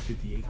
58.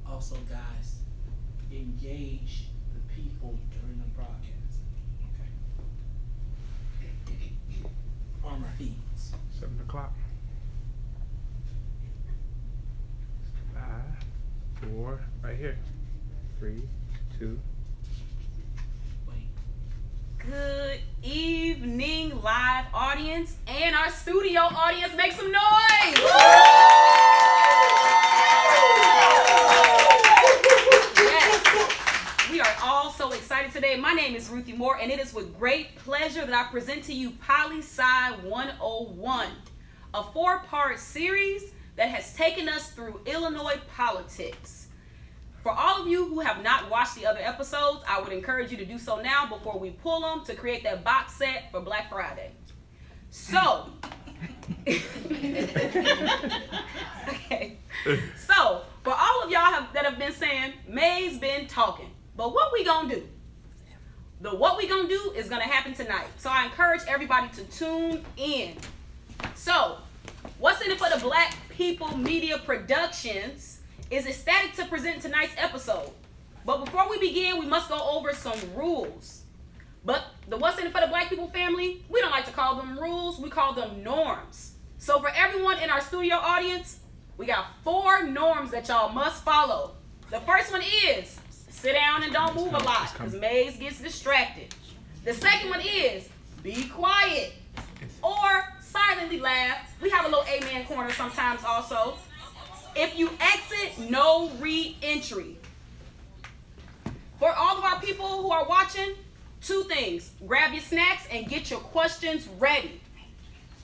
Also, guys, engage the people during the broadcast. Okay. On the feeds. 7 o'clock. 5, 4, right here. 3, 2. Wait. Good evening, live audience and our studio audience. Make some noise! We are all so excited today. My name is Ruthie Moore, and it is with great pleasure that I present to you Poli Sci 101, a 4-part series that has taken us through Illinois politics. For all of you who have not watched the other episodes, I would encourage you to do so now before we pull them to create that box set for Black Friday. So, okay. So, for all of y'all that have been saying, May's been talking. But what we gonna do? What we gonna do is gonna happen tonight. So I encourage everybody to tune in. So, what's in it for the Black People Media Productions is ecstatic to present tonight's episode. But before we begin, we must go over some rules. But the what's in it for the Black People family, we don't like to call them rules, we call them norms. So for everyone in our studio audience, we got 4 norms that y'all must follow. The first one is sit down and don't move a lot because Maze gets distracted. The second one is be quiet or silently laugh. We have a little amen corner sometimes also. If you exit, no re-entry. For all of our people who are watching, 2 things. Grab your snacks and get your questions ready.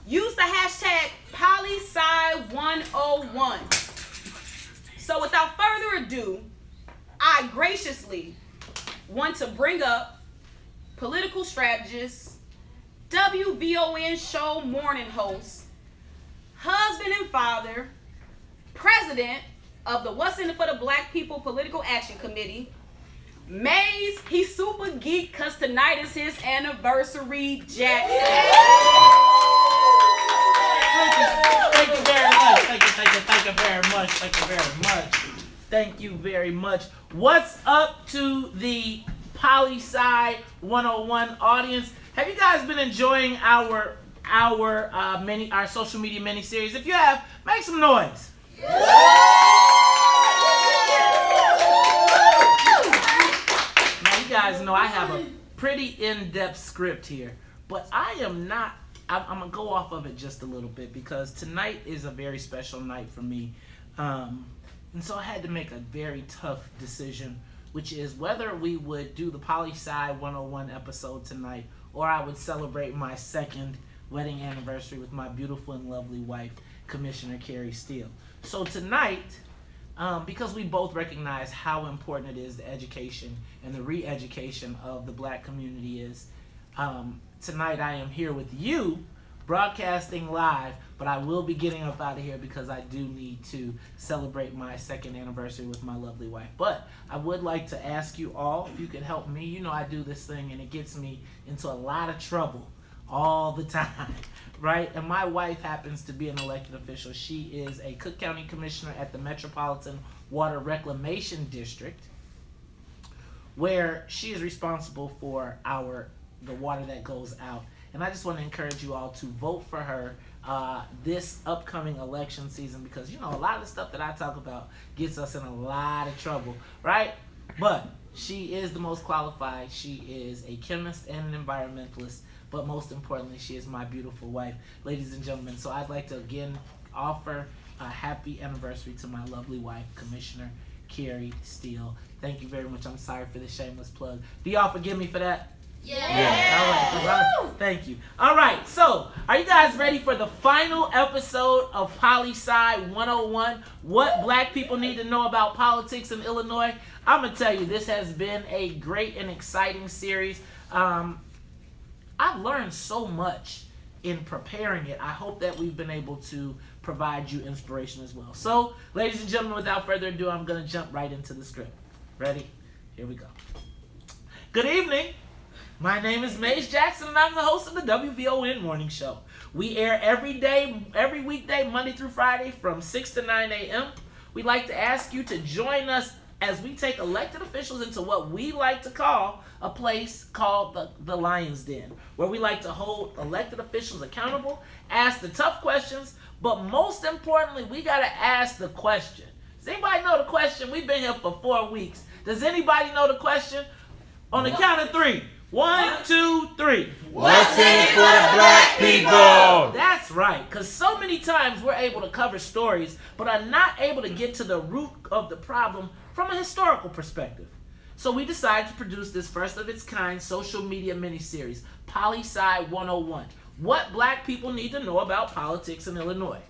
Use the hashtag Poli Sci 101. So without further ado, I graciously want to bring up political strategist, WVON show morning host, husband and father, president of the What's in it for the Black People Political Action Committee, Maze, he's super geek because tonight is his anniversary, Jackson. Thank you very much. Thank you very much. Thank you very much. What's up to the Poli Sci 101 audience? Have you guys been enjoying our social media mini series? If you have, make some noise. Now you guys know I have a pretty in-depth script here, but I'm gonna go off of it just a little bit because tonight is a very special night for me. And so I had to make a very tough decision, which is whether we would do the Poli Sci 101 episode tonight or I would celebrate my 2nd wedding anniversary with my beautiful and lovely wife, Commissioner Carrie Steele. So tonight, because we both recognize how important it is the education and the re-education of the Black community is, tonight I am here with you broadcasting live, but I will be getting up out of here because I do need to celebrate my 2nd anniversary with my lovely wife. But I would like to ask you all if you could help me. You know I do this thing and it gets me into a lot of trouble all the time, right? And my wife happens to be an elected official. She is a Cook County Commissioner at the Metropolitan Water Reclamation District, where she is responsible for the water that goes out. And I just want to encourage you all to vote for her this upcoming election season, because you know a lot of the stuff that I talk about gets us in a lot of trouble, right? But she is the most qualified. She is a chemist and an environmentalist, but most importantly, she is my beautiful wife, ladies and gentlemen. So I'd like to again offer a happy anniversary to my lovely wife, Commissioner Carrie Steele. Thank you very much. I'm sorry for the shameless plug. Do y'all forgive me for that? Yeah. All right. Thank you. All right. So, are you guys ready for the final episode of Poli Sci 101? What black people need to know about politics in Illinois? I'm going to tell you, this has been a great and exciting series. I've learned so much in preparing it. I hope that we've been able to provide you inspiration as well. So, ladies and gentlemen, without further ado, I'm going to jump right into the script. Ready? Here we go. Good evening. My name is Maze Jackson, and I'm the host of the WVON Morning Show. We air every weekday, Monday through Friday, from 6 to 9 a.m. We'd like to ask you to join us as we take elected officials into what we like to call a place called the Lion's Den, where we like to hold elected officials accountable, ask the tough questions, but most importantly, we got to ask the question. Does anybody know the question? We've been here for 4 weeks. Does anybody know the question? On the count of 3. 1, 2, 3. What's in it for the black people? That's right, because so many times we're able to cover stories, but are not able to get to the root of the problem from a historical perspective. So we decided to produce this first of its kind social media miniseries, Poli Sci 101. What black people need to know about politics in Illinois.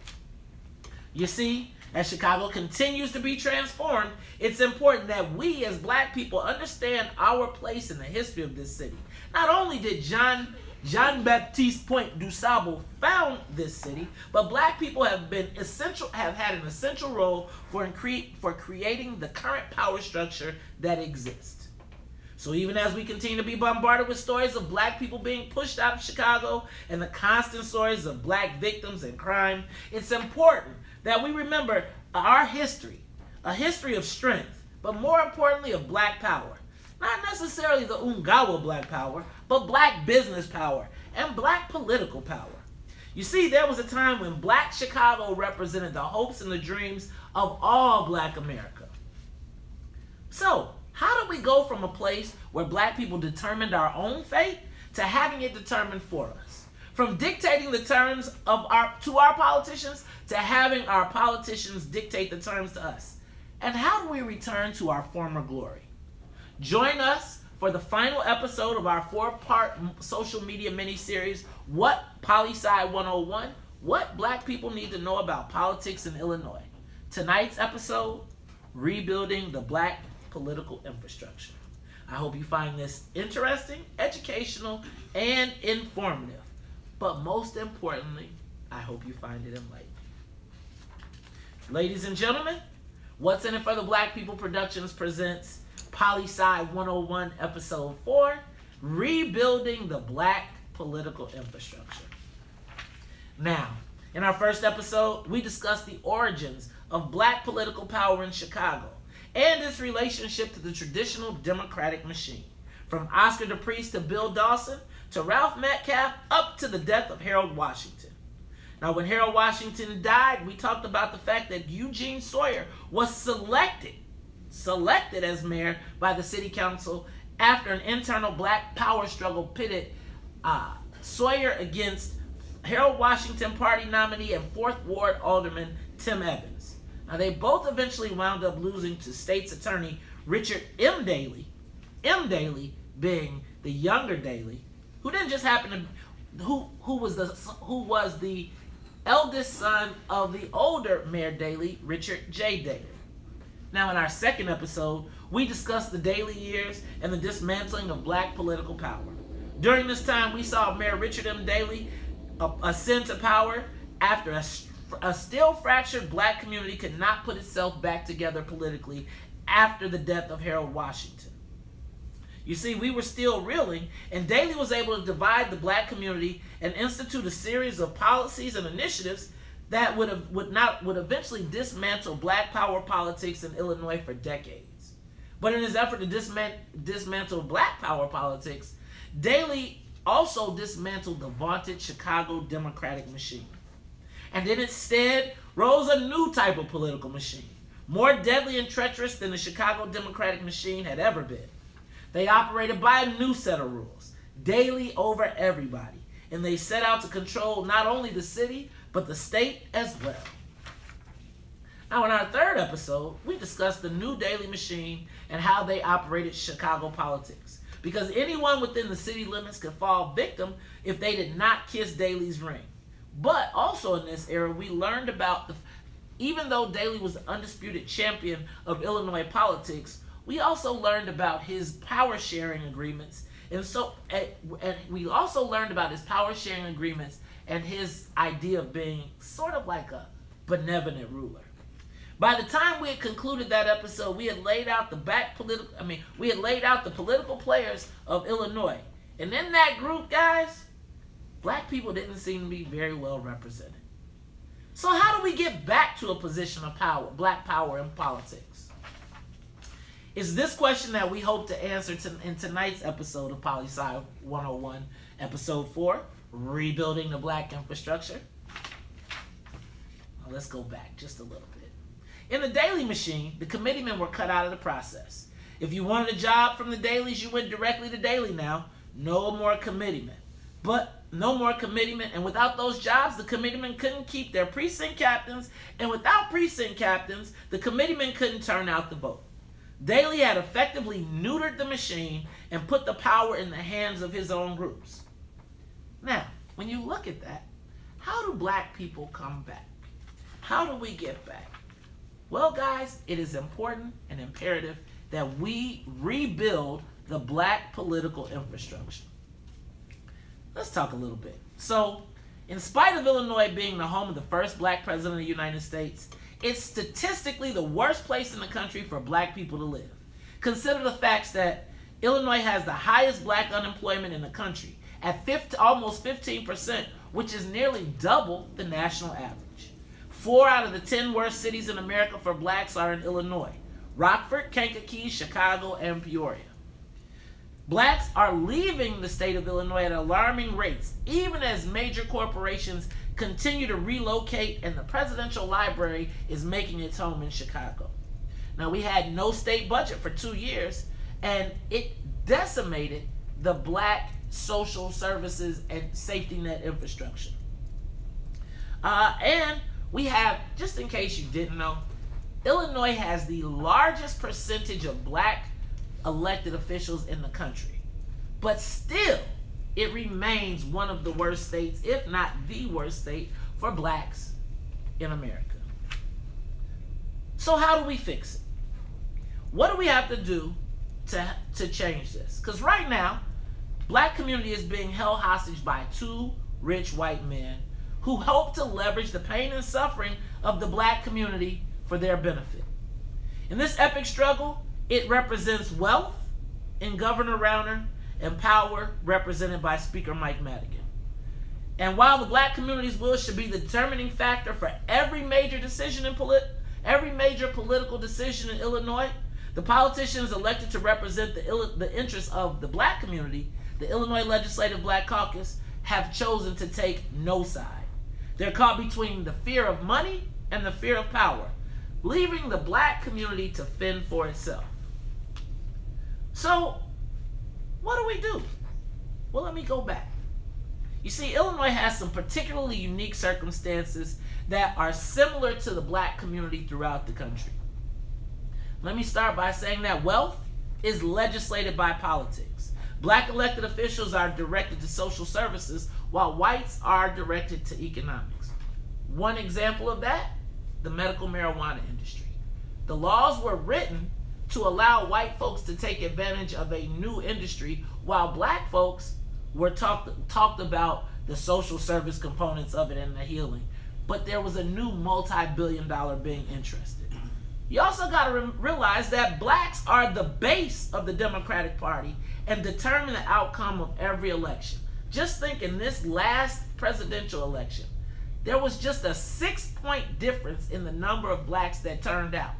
You see, as Chicago continues to be transformed, it's important that we as black people understand our place in the history of this city. Not only did Jean-Baptiste Point du Sable found this city, but black people have had an essential role for creating the current power structure that exists. So even as we continue to be bombarded with stories of black people being pushed out of Chicago and the constant stories of black victims and crime, it's important that we remember our history, a history of strength, but more importantly of black power. Not necessarily the Ungawa black power, but black business power and black political power. You see, there was a time when black Chicago represented the hopes and the dreams of all black America. So, how do we go from a place where black people determined our own fate to having it determined for us? From dictating the terms to our politicians to having our politicians dictate the terms to us. And how do we return to our former glory? Join us for the final episode of our 4-part social media mini-series, What Poli Sci 101, What Black People Need to Know About Politics in Illinois. Tonight's episode, Rebuilding the Black Political Infrastructure. I hope you find this interesting, educational, and informative. But most importantly, I hope you find it enlightening. Ladies and gentlemen, What's in It for the Black People Productions presents Poli Sci 101 Episode 4, Rebuilding the Black Political Infrastructure. Now, in our first episode, we discussed the origins of black political power in Chicago and its relationship to the traditional democratic machine. From Oscar DePriest to Bill Dawson, to Ralph Metcalf, up to the death of Harold Washington. Now, when Harold Washington died, we talked about the fact that Eugene Sawyer was selected as mayor by the city council after an internal black power struggle pitted Sawyer against Harold Washington party nominee and 4th Ward Alderman Tim Evans. Now, they both eventually wound up losing to state's attorney Richard M. Daley being the younger Daley, who didn't just happen to who was the eldest son of the older Mayor Daley, Richard J. Daley. Now, in our second episode, we discussed the Daley years and the dismantling of black political power. During this time, we saw Mayor Richard M. Daley ascend to power after a still fractured black community could not put itself back together politically after the death of Harold Washington. You see, we were still reeling, and Daley was able to divide the black community and institute a series of policies and initiatives that would eventually dismantle black power politics in Illinois for decades. But in his effort to dismantle black power politics, Daley also dismantled the vaunted Chicago Democratic machine. And then instead rose a new type of political machine, more deadly and treacherous than the Chicago Democratic machine had ever been. They operated by a new set of rules, Daley over everybody, and they set out to control not only the city, but the state as well. Now, in our third episode, we discussed the new Daley machine and how they operated Chicago politics, because anyone within the city limits could fall victim if they did not kiss Daley's ring. But also in this era, we learned about, even though Daley was the undisputed champion of Illinois politics, we also learned about his power sharing agreements. And we also learned about his power sharing agreements and his idea of being sort of like a benevolent ruler. By the time we had concluded that episode, we had laid out the political players of Illinois. And in that group, guys, black people didn't seem to be very well represented. So how do we get back to a position of power, black power in politics? It's this question that we hope to answer in tonight's episode of Poli Sci 101, episode 4, Rebuilding the Black Infrastructure. Now let's go back just a little bit. In the Daley machine, the committeemen were cut out of the process. If you wanted a job from the Daleys, you went directly to Daley now. No more committeemen. And without those jobs, the committeemen couldn't keep their precinct captains, and without precinct captains, the committeemen couldn't turn out the vote. Daley had effectively neutered the machine and put the power in the hands of his own groups. Now, when you look at that, how do black people come back? How do we get back? Well, guys, it is important and imperative that we rebuild the black political infrastructure. Let's talk a little bit. So, in spite of Illinois being the home of the first black president of the United States, it's statistically the worst place in the country for black people to live. Consider the facts that Illinois has the highest black unemployment in the country at almost 15%, which is nearly double the national average. 4 out of the 10 worst cities in America for blacks are in Illinois: Rockford, Kankakee, Chicago, and Peoria. Blacks are leaving the state of Illinois at alarming rates, even as major corporations continue to relocate and the presidential library is making its home in Chicago. Now, we had no state budget for 2 years, and it decimated the black social services and safety net infrastructure. And we have, just in case you didn't know, Illinois has the largest percentage of black elected officials in the country. But still, it remains one of the worst states, if not the worst state, for blacks in America. So how do we fix it? What do we have to do to change this? Because right now, black community is being held hostage by 2 rich white men who hope to leverage the pain and suffering of the black community for their benefit. In this epic struggle, it represents wealth in Governor Rauner and power represented by Speaker Mike Madigan. And while the black community's will should be the determining factor for every major political decision in Illinois, the politicians elected to represent the interests of the black community, the Illinois Legislative Black Caucus, have chosen to take no side. They're caught between the fear of money and the fear of power, leaving the black community to fend for itself. So, what do we do? Well, let me go back. You see, Illinois has some particularly unique circumstances that are similar to the black community throughout the country. Let me start by saying that wealth is legislated by politics. Black elected officials are directed to social services, while whites are directed to economics. One example of that, the medical marijuana industry. The laws were written to allow white folks to take advantage of a new industry, while black folks were talked about the social service components of it and the healing. But there was a new multi-billion-dollar being interested. You also got to realize that blacks are the base of the Democratic Party and determine the outcome of every election. Just think, in this last presidential election, there was just a 6-point difference in the number of blacks that turned out.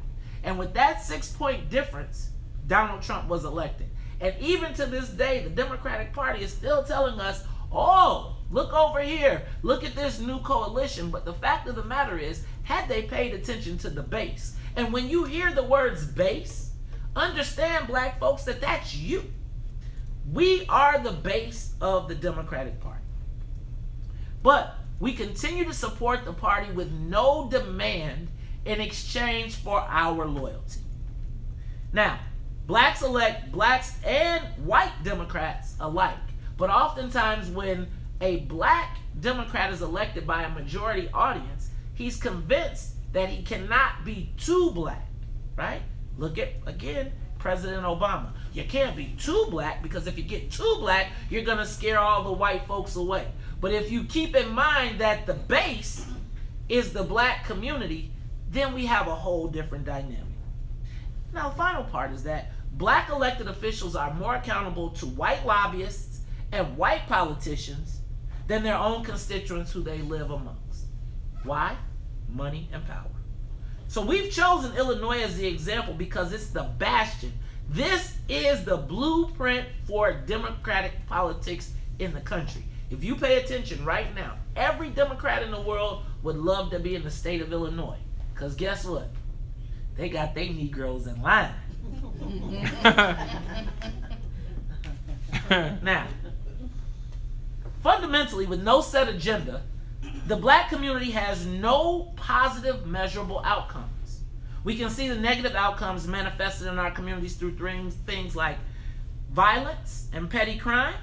And with that 6-point difference, Donald Trump was elected. And even to this day, the Democratic Party is still telling us, oh, look over here, look at this new coalition. But the fact of the matter is, had they paid attention to the base, and when you hear the words base, understand, black folks, that that's you. We are the base of the Democratic Party. But we continue to support the party with no demand in exchange for our loyalty. Now, blacks elect blacks and white Democrats alike. But oftentimes when a black Democrat is elected by a majority audience, he's convinced that he cannot be too black, right? Look at, again, President Obama. You can't be too black, because if you get too black, you're going to scare all the white folks away. But if you keep in mind that the base is the black community, then we have a whole different dynamic. Now, the final part is that black elected officials are more accountable to white lobbyists and white politicians than their own constituents who they live amongst. Why? Money and power. So we've chosen Illinois as the example because it's the bastion. This is the blueprint for democratic politics in the country. If you pay attention right now, every Democrat in the world would love to be in the state of Illinois. Because guess what? They got their Negroes in line. Now, fundamentally, with no set agenda, the black community has no positive measurable outcomes. We can see the negative outcomes manifested in our communities through things like violence and petty crime,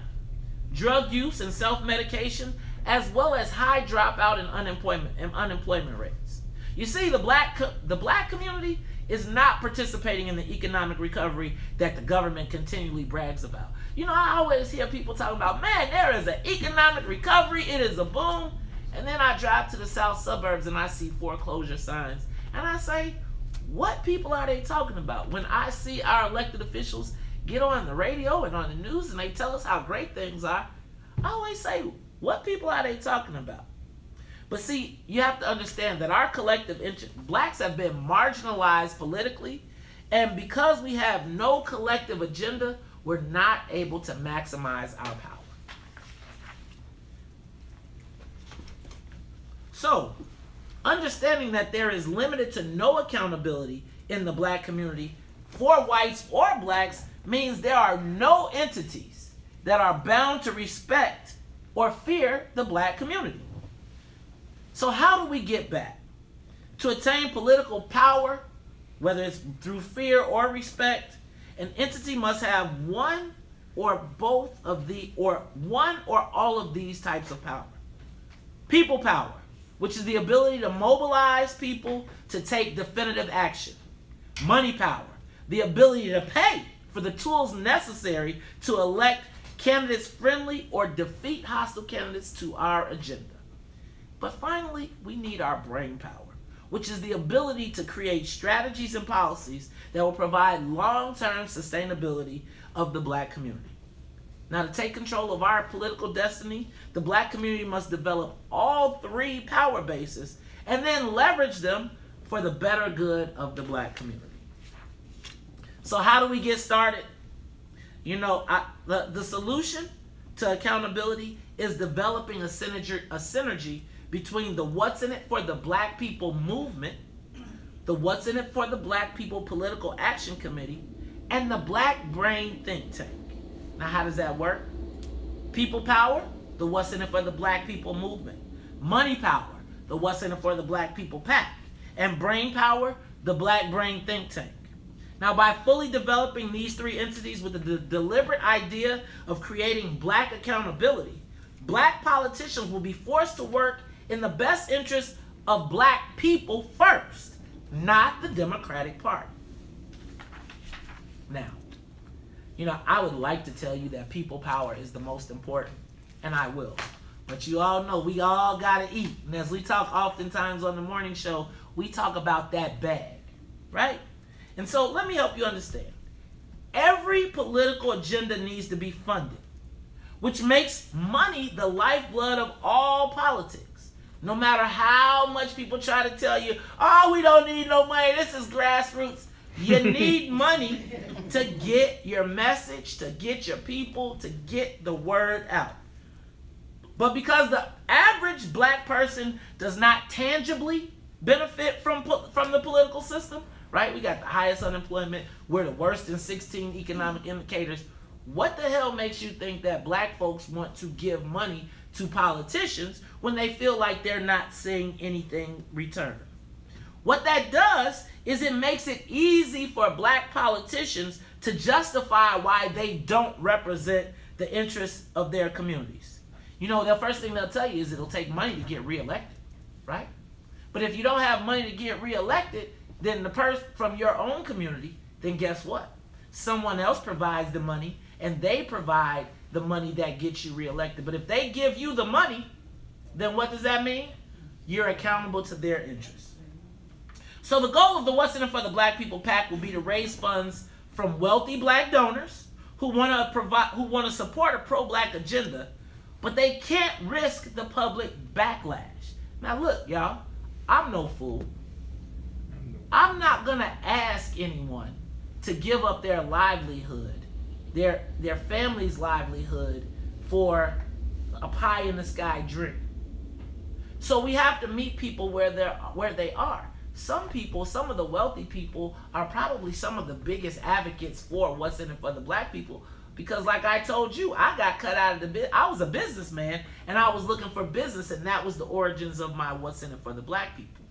drug use and self-medication, as well as high dropout and unemployment rates. You see, the black community is not participating in the economic recovery that the government continually brags about. You know, I always hear people talking about, man, there is an economic recovery, it is a boom. And then I drive to the south suburbs and I see foreclosure signs. And I say, what people are they talking about? When I see our elected officials get on the radio and on the news and they tell us how great things are, I always say, what people are they talking about? But see, you have to understand that our collective interest, blacks have been marginalized politically, and because we have no collective agenda, we're not able to maximize our power. So, understanding that there is limited to no accountability in the black community for whites or blacks means there are no entities that are bound to respect or fear the black community. So how do we get back? To attain political power, whether it's through fear or respect, an entity must have one or all of these types of power. People power, which is the ability to mobilize people to take definitive action. Money power, the ability to pay for the tools necessary to elect candidates friendly or defeat hostile candidates to our agenda. But finally, we need our brain power, which is the ability to create strategies and policies that will provide long-term sustainability of the black community. Now, to take control of our political destiny, the black community must develop all three power bases and then leverage them for the better good of the black community. So how do we get started? You know, the solution to accountability is developing a synergy between the What's in It for the Black People movement, the What's in It for the Black People Political Action Committee, and the Black Brain Think Tank. Now, how does that work? People power, the What's in It for the Black People movement. Money power, the What's in It for the Black People PAC. And brain power, the Black Brain Think Tank. Now, by fully developing these three entities with the deliberate idea of creating black accountability, black politicians will be forced to work in the best interest of black people first, not the Democratic Party. Now, you know, I would like to tell you that people power is the most important, and I will. But you all know we all got to eat. And as we talk oftentimes on the morning show, we talk about that bag, right? And so let me help you understand. Every political agenda needs to be funded, which makes money the lifeblood of all politics. No matter how much people try to tell you, oh, we don't need no money, this is grassroots. You need money to get your message, to get your people, to get the word out. But because the average black person does not tangibly benefit from the political system, right? We got the highest unemployment. We're the worst in 16 economic indicators. What the hell makes you think that black folks want to give money to politicians when they feel like they're not seeing anything returned? What that does is it makes it easy for black politicians to justify why they don't represent the interests of their communities. You know, the first thing they'll tell you is it'll take money to get reelected, right? But if you don't have money to get reelected, then the person from your own community, then guess what? Someone else provides the money, and they provide the money that gets you reelected. But if they give you the money, then what does that mean? You're accountable to their interests. So the goal of the What's in It for the Black People PAC will be to raise funds from wealthy black donors who want to support a pro-black agenda, but they can't risk the public backlash. Now look, y'all, I'm no fool. I'm not going to ask anyone to give up their livelihood, their family's livelihood, for a pie-in-the-sky dream. So we have to meet people where they are. Some people, some of the wealthy people, are probably some of the biggest advocates for what's in it for the black people. Because like I told you, I got cut out of the business. I was a businessman, and I was looking for business, and that was the origins of my what's in it for the black people.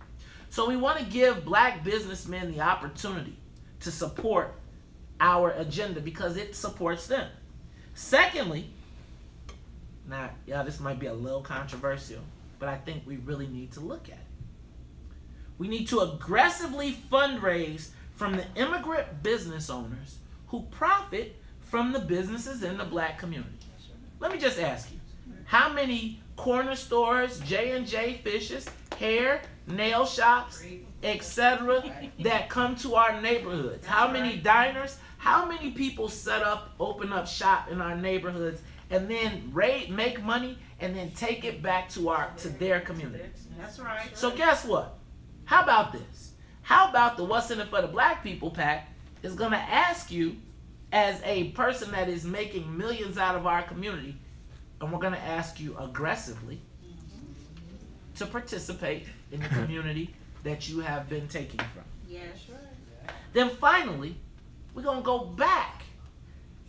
So we want to give black businessmen the opportunity to support our agenda because it supports them. Secondly, now, yeah, this might be a little controversial, but I think we really need to look at it. We need to aggressively fundraise from the immigrant business owners who profit from the businesses in the black community. Let me just ask you, how many corner stores, J&J Fishes, hair, nail shops, etc. that come to our neighborhoods? How many diners? How many people open up shop in our neighborhoods and then make money and then take it back to their community? That's right. So guess what? How about this? How about the What's in It for the Black People PAC is going to ask you, as a person that is making millions out of our community, and we're going to ask you aggressively to participate in the community that you have been taking from. Yeah, sure. Then finally, we're going to go back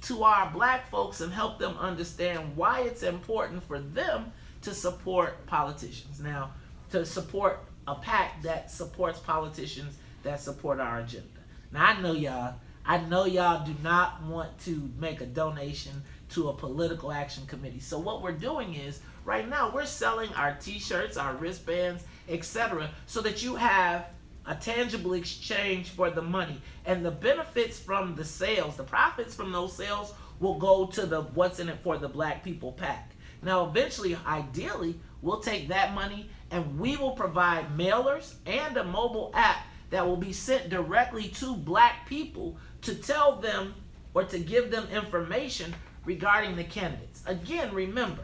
to our black folks and help them understand why it's important for them to support politicians. Now, to support a PAC that supports politicians that support our agenda. Now, I know y'all do not want to make a donation to a political action committee. So what we're doing is, right now, we're selling our t-shirts, our wristbands, etc., so that you have a tangible exchange for the money. And the benefits from the sales, the profits from those sales, will go to the What's in It for the Black People PAC. Now, eventually, ideally, we'll take that money and we will provide mailers and a mobile app that will be sent directly to black people to tell them or to give them information regarding the candidates. Again, remember,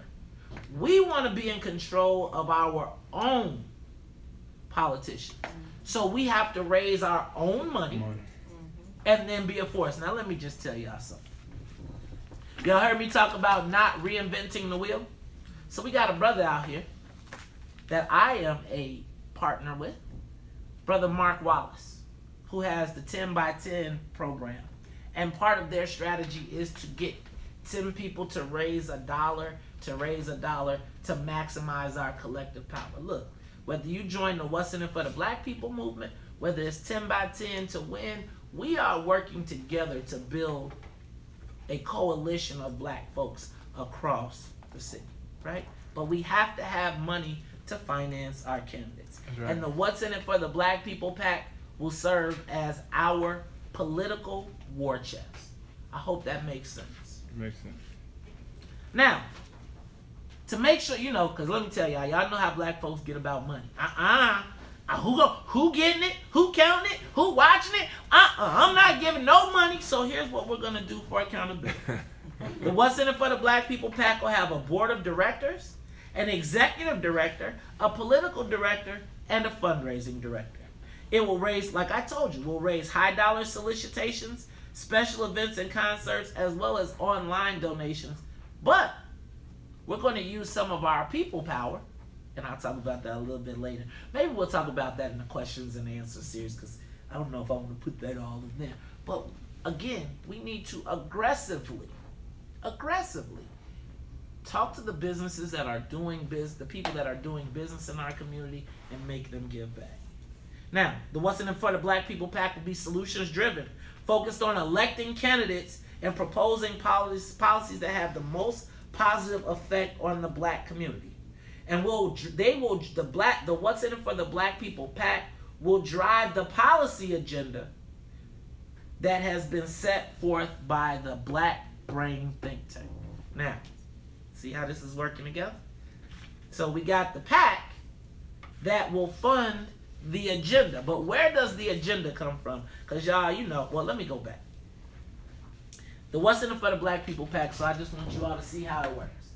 we want to be in control of our own politicians. So we have to raise our own money and then be a force. Now, let me just tell y'all something. Y'all heard me talk about not reinventing the wheel? So we got a brother out here that I am a partner with, Brother Mark Wallace, who has the 10 by 10 program. And part of their strategy is to get 10 people to raise $1, to maximize our collective power. Look, whether you join the What's in It for the Black People movement, whether it's 10 by 10 to win, we are working together to build a coalition of black folks across the city, right? But we have to have money to finance our candidates. Right. And the What's in It for the Black People PAC will serve as our political war chest. I hope that makes sense. It makes sense. Now, to make sure, you know, because let me tell y'all know how black folks get about money. Who getting it? Who counting it? Who watching it? I'm not giving no money. So here's what we're going to do for accountability. The What's in It for the Black People PAC will have a board of directors, an executive director, a political director, and a fundraising director. It will raise, like I told you, we'll raise high dollar solicitations, special events and concerts, as well as online donations. But we're going to use some of our people power, and I'll talk about that a little bit later. Maybe we'll talk about that in the questions and answers series, because I don't know if I want to put that all in there. But again, we need to aggressively talk to the businesses that are doing business, the people that are doing business in our community, and make them give back. Now, the What's in It for the Black People PAC will be solutions driven, focused on electing candidates and proposing policies that have the most positive effect on the black community. And the What's in It for the Black People PAC will drive the policy agenda that has been set forth by the Black Brain Think Tank. Now, see how this is working together? So we got the PAC that will fund the agenda. But where does the agenda come from? Because y'all, you know, well, let me go back. The What's in It for the Black People PAC, so I just want you all to see how it works.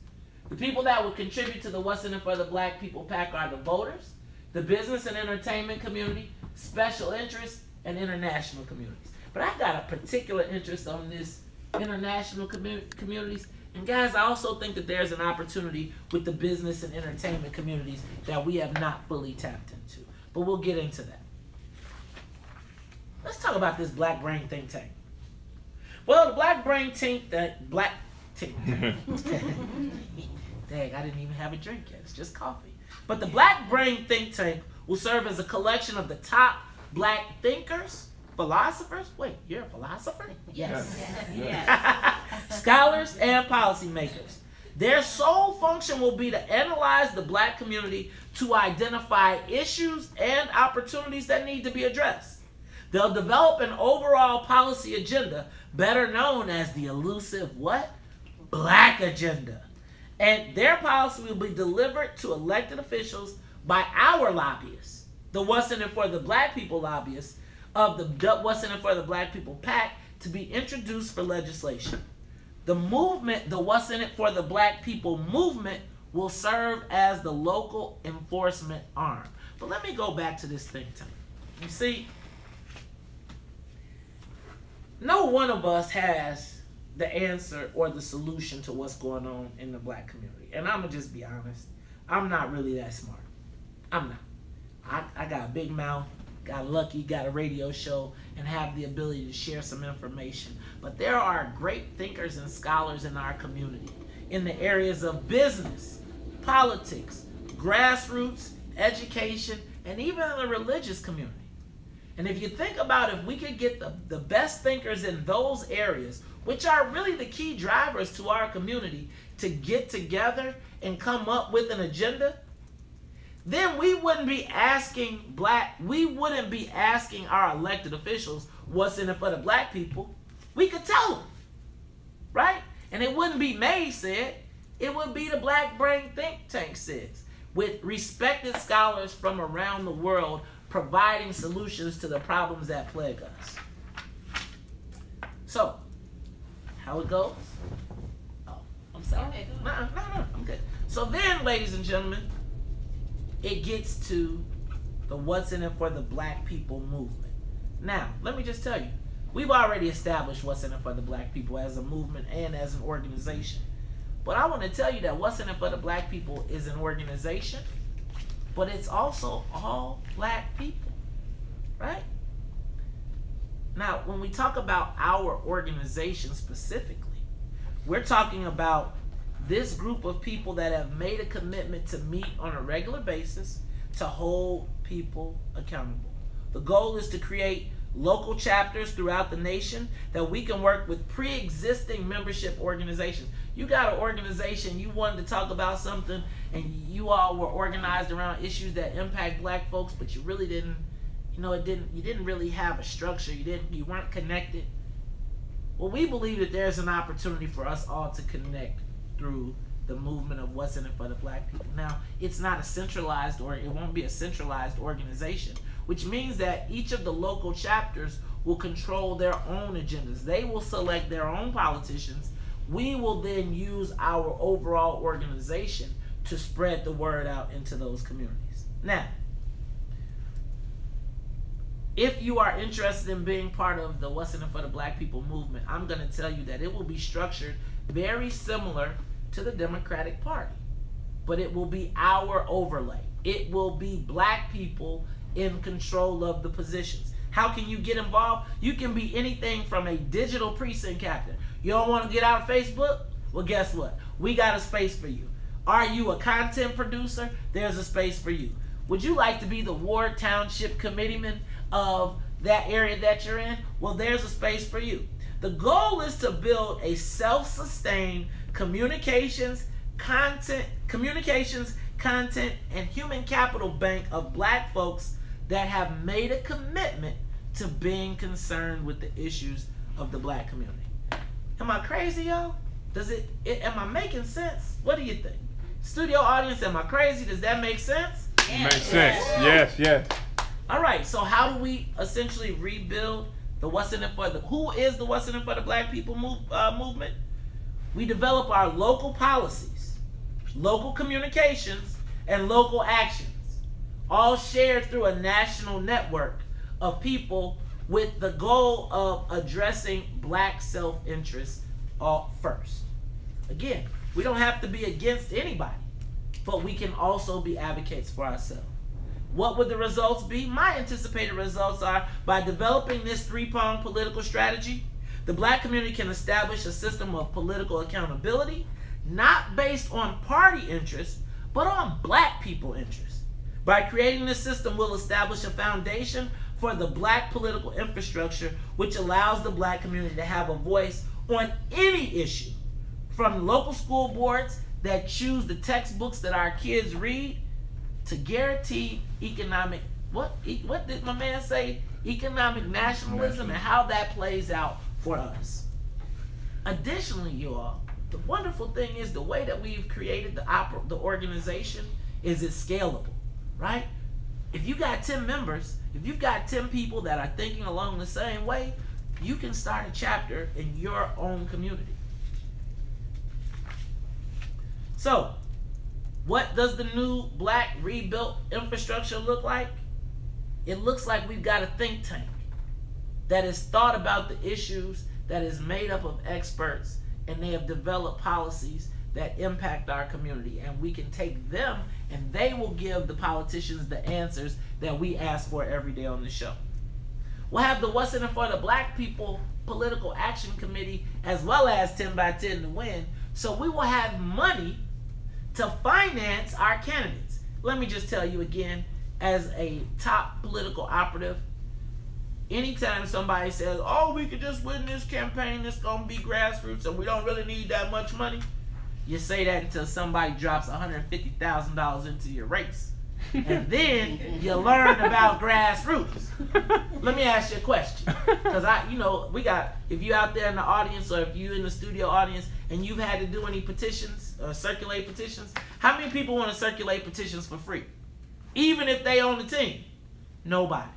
The people that will contribute to the What's in It for the Black People PAC are the voters, the business and entertainment community, special interests, and international communities. But I got a particular interest on this international communities. And guys, I also think that there's an opportunity with the business and entertainment communities that we have not fully tapped into. But we'll get into that. Let's talk about this Black Brain Think Tank. Well, the Black Brain Think Tank, Dang, I didn't even have a drink yet. It's just coffee. But the Black Brain Think Tank will serve as a collection of the top black thinkers, philosophers. Wait, you're a philosopher? Yes. Scholars and policymakers. Their sole function will be to analyze the black community to identify issues and opportunities that need to be addressed. They'll develop an overall policy agenda, better known as the elusive what? Black agenda. And their policy will be delivered to elected officials by our lobbyists, the What's in It for the Black People lobbyists of the What's in It for the Black People PAC, to be introduced for legislation. The movement, the What's in It for the Black People movement, will serve as the local enforcement arm. But let me go back to this think tank. You see, no one of us has the answer or the solution to what's going on in the black community. And I'm going to just be honest. I'm not really that smart. I'm not. I got a big mouth, got lucky, got a radio show, and have the ability to share some information. But there are great thinkers and scholars in our community in the areas of business, politics, grassroots, education, and even in the religious community. And if you think about if we could get the best thinkers in those areas, which are really the key drivers to our community, to get together and come up with an agenda, then we wouldn't be asking our elected officials what's in it for the black people. We could tell them, right? And it wouldn't be May said, it would be the Black Brain Think Tank says, with respected scholars from around the world providing solutions to the problems that plague us. So, how it goes? Oh, I'm sorry. No, I'm good. So then, ladies and gentlemen, it gets to the What's in It for the Black People movement. Now, let me just tell you, we've already established What's in It for the Black People as a movement and as an organization. But I want to tell you that What's in It for the Black People is an organization, but it's also all black people, right? Now, when we talk about our organization specifically, we're talking about this group of people that have made a commitment to meet on a regular basis to hold people accountable. The goal is to create local chapters throughout the nation that we can work with pre-existing membership organizations. You got an organization, you wanted to talk about something, and you all were organized around issues that impact black folks, but you really didn't, you didn't really have a structure, you weren't connected. Well, we believe that there's an opportunity for us all to connect through the movement of what's in it for the black people. Now, it's not a centralized, or it won't be a centralized organization, which means that each of the local chapters will control their own agendas. They will select their own politicians. We will then use our overall organization to spread the word out into those communities. Now, if you are interested in being part of the What's in It for the Black People movement, I'm going to tell you that it will be structured very similar to the Democratic Party, but it will be our overlay. It will be black people in control of the positions. How can you get involved? You can be anything from a digital precinct captain. You don't want to get out of Facebook? Well, guess what? We got a space for you. Are you a content producer? There's a space for you. Would you like to be the Ward Township committeeman of that area that you're in? Well, there's a space for you. The goal is to build a self-sustained communications, content, and human capital bank of black folks that have made a commitment to being concerned with the issues of the black community. Am I crazy, y'all? Am I making sense? What do you think? Studio audience, am I crazy? Does that make sense? Yes. Makes sense. Yes, yes. All right, so how do we essentially rebuild the What's in It for the, who is the What's in It for the Black People movement? We develop our local policies, local communications, and local actions, all shared through a national network of people with the goal of addressing black self-interest first. Again, we don't have to be against anybody, but we can also be advocates for ourselves. What would the results be? My anticipated results are, by developing this three-pronged political strategy, the black community can establish a system of political accountability, not based on party interests, but on black people interests. By creating this system, we'll establish a foundation for the black political infrastructure, which allows the black community to have a voice on any issue, from local school boards that choose the textbooks that our kids read, to guarantee economic, what did my man say? Economic nationalism and how that plays out for us. Additionally, you all, the wonderful thing is the way that we've created the organization is it's scalable, right? If you got 10 members, if you've got 10 people that are thinking along the same way, you can start a chapter in your own community. So, what does the new black rebuilt infrastructure look like? It looks like we've got a think tank that has thought about the issues, that is made up of experts, and they have developed policies that impact our community. And we can take them and they will give the politicians the answers that we ask for every day on the show. We'll have the What's in It for the Black People Political Action Committee, as well as 10 by 10 to win. So we will have money to finance our candidates. Let me just tell you again, as a top political operative, anytime somebody says, oh, we could just win this campaign, it's gonna be grassroots and we don't really need that much money, you say that until somebody drops $150,000 into your race. And then you learn about grassroots. Let me ask you a question. Because if you out there in the audience, or if you in the studio audience and you've had to do any petitions or circulate petitions, how many people want to circulate petitions for free? Even if they own the team? Nobody.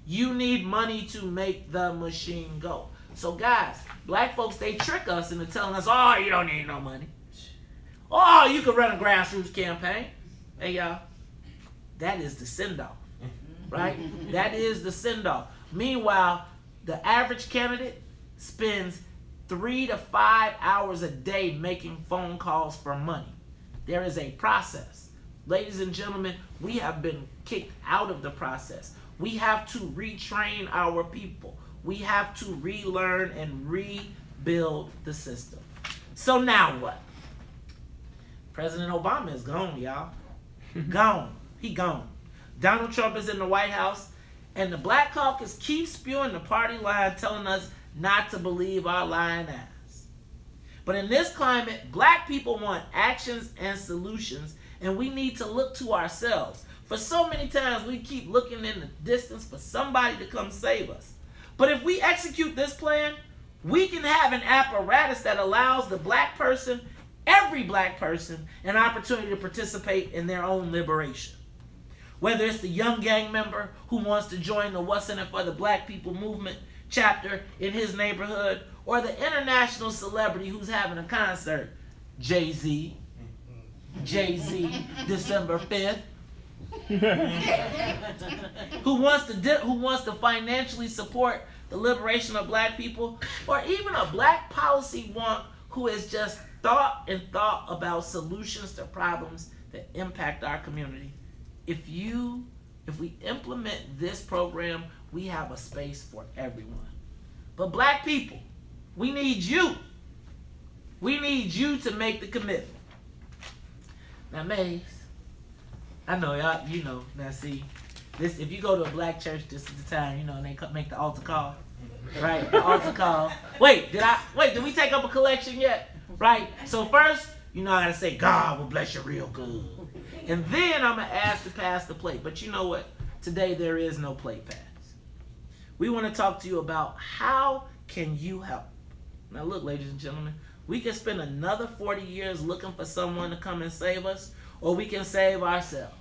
You need money to make the machine go. So guys, black folks, they trick us into telling us, oh, you don't need no money. Oh, you can run a grassroots campaign. Hey, y'all. That is the send-off, right? That is the send-off. Meanwhile, the average candidate spends 3 to 5 hours a day making phone calls for money. There is a process. Ladies and gentlemen, we have been kicked out of the process. We have to retrain our people. We have to relearn and rebuild the system. So now what? President Obama is gone, y'all. Gone. He gone. Donald Trump is in the White House, and the Black Caucus keeps spewing the party line, telling us not to believe our lying eyes. But in this climate, black people want actions and solutions, and we need to look to ourselves. For so many times, we keep looking in the distance for somebody to come save us. But if we execute this plan, we can have an apparatus that allows the black person every black person an opportunity to participate in their own liberation. Whether it's the young gang member who wants to join the What's in It for the Black People movement chapter in his neighborhood, or the international celebrity who's having a concert, Jay-Z, December 5th, who wants to financially support the liberation of black people, or even a black policy wonk who has just thought about solutions to problems that impact our community. If we implement this program, we have a space for everyone. But black people, we need you. We need you to make the commitment. Now, Maze, I know y'all, you know, now see, this, if you go to a black church, this is the time, you know, and they make the altar call, right? The altar call. Wait, did we take up a collection yet? Right? So first, you know, I gotta say, God will bless you real good. And then I'm gonna ask to pass the plate. But you know what? Today there is no plate pass. We want to talk to you about how can you help. Now look, ladies and gentlemen, we can spend another 40 years looking for someone to come and save us, or we can save ourselves.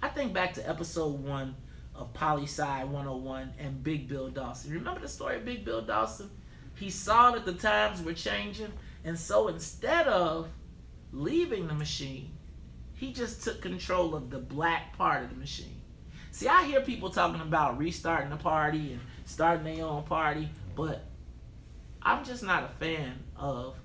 I think back to episode 1 of Poli Sci 101 and Big Bill Dawson. Remember the story of Big Bill Dawson? He saw that the times were changing, and so instead of leaving the machine, he just took control of the black part of the machine. See, I hear people talking about restarting the party and starting their own party, but I'm just not a fan of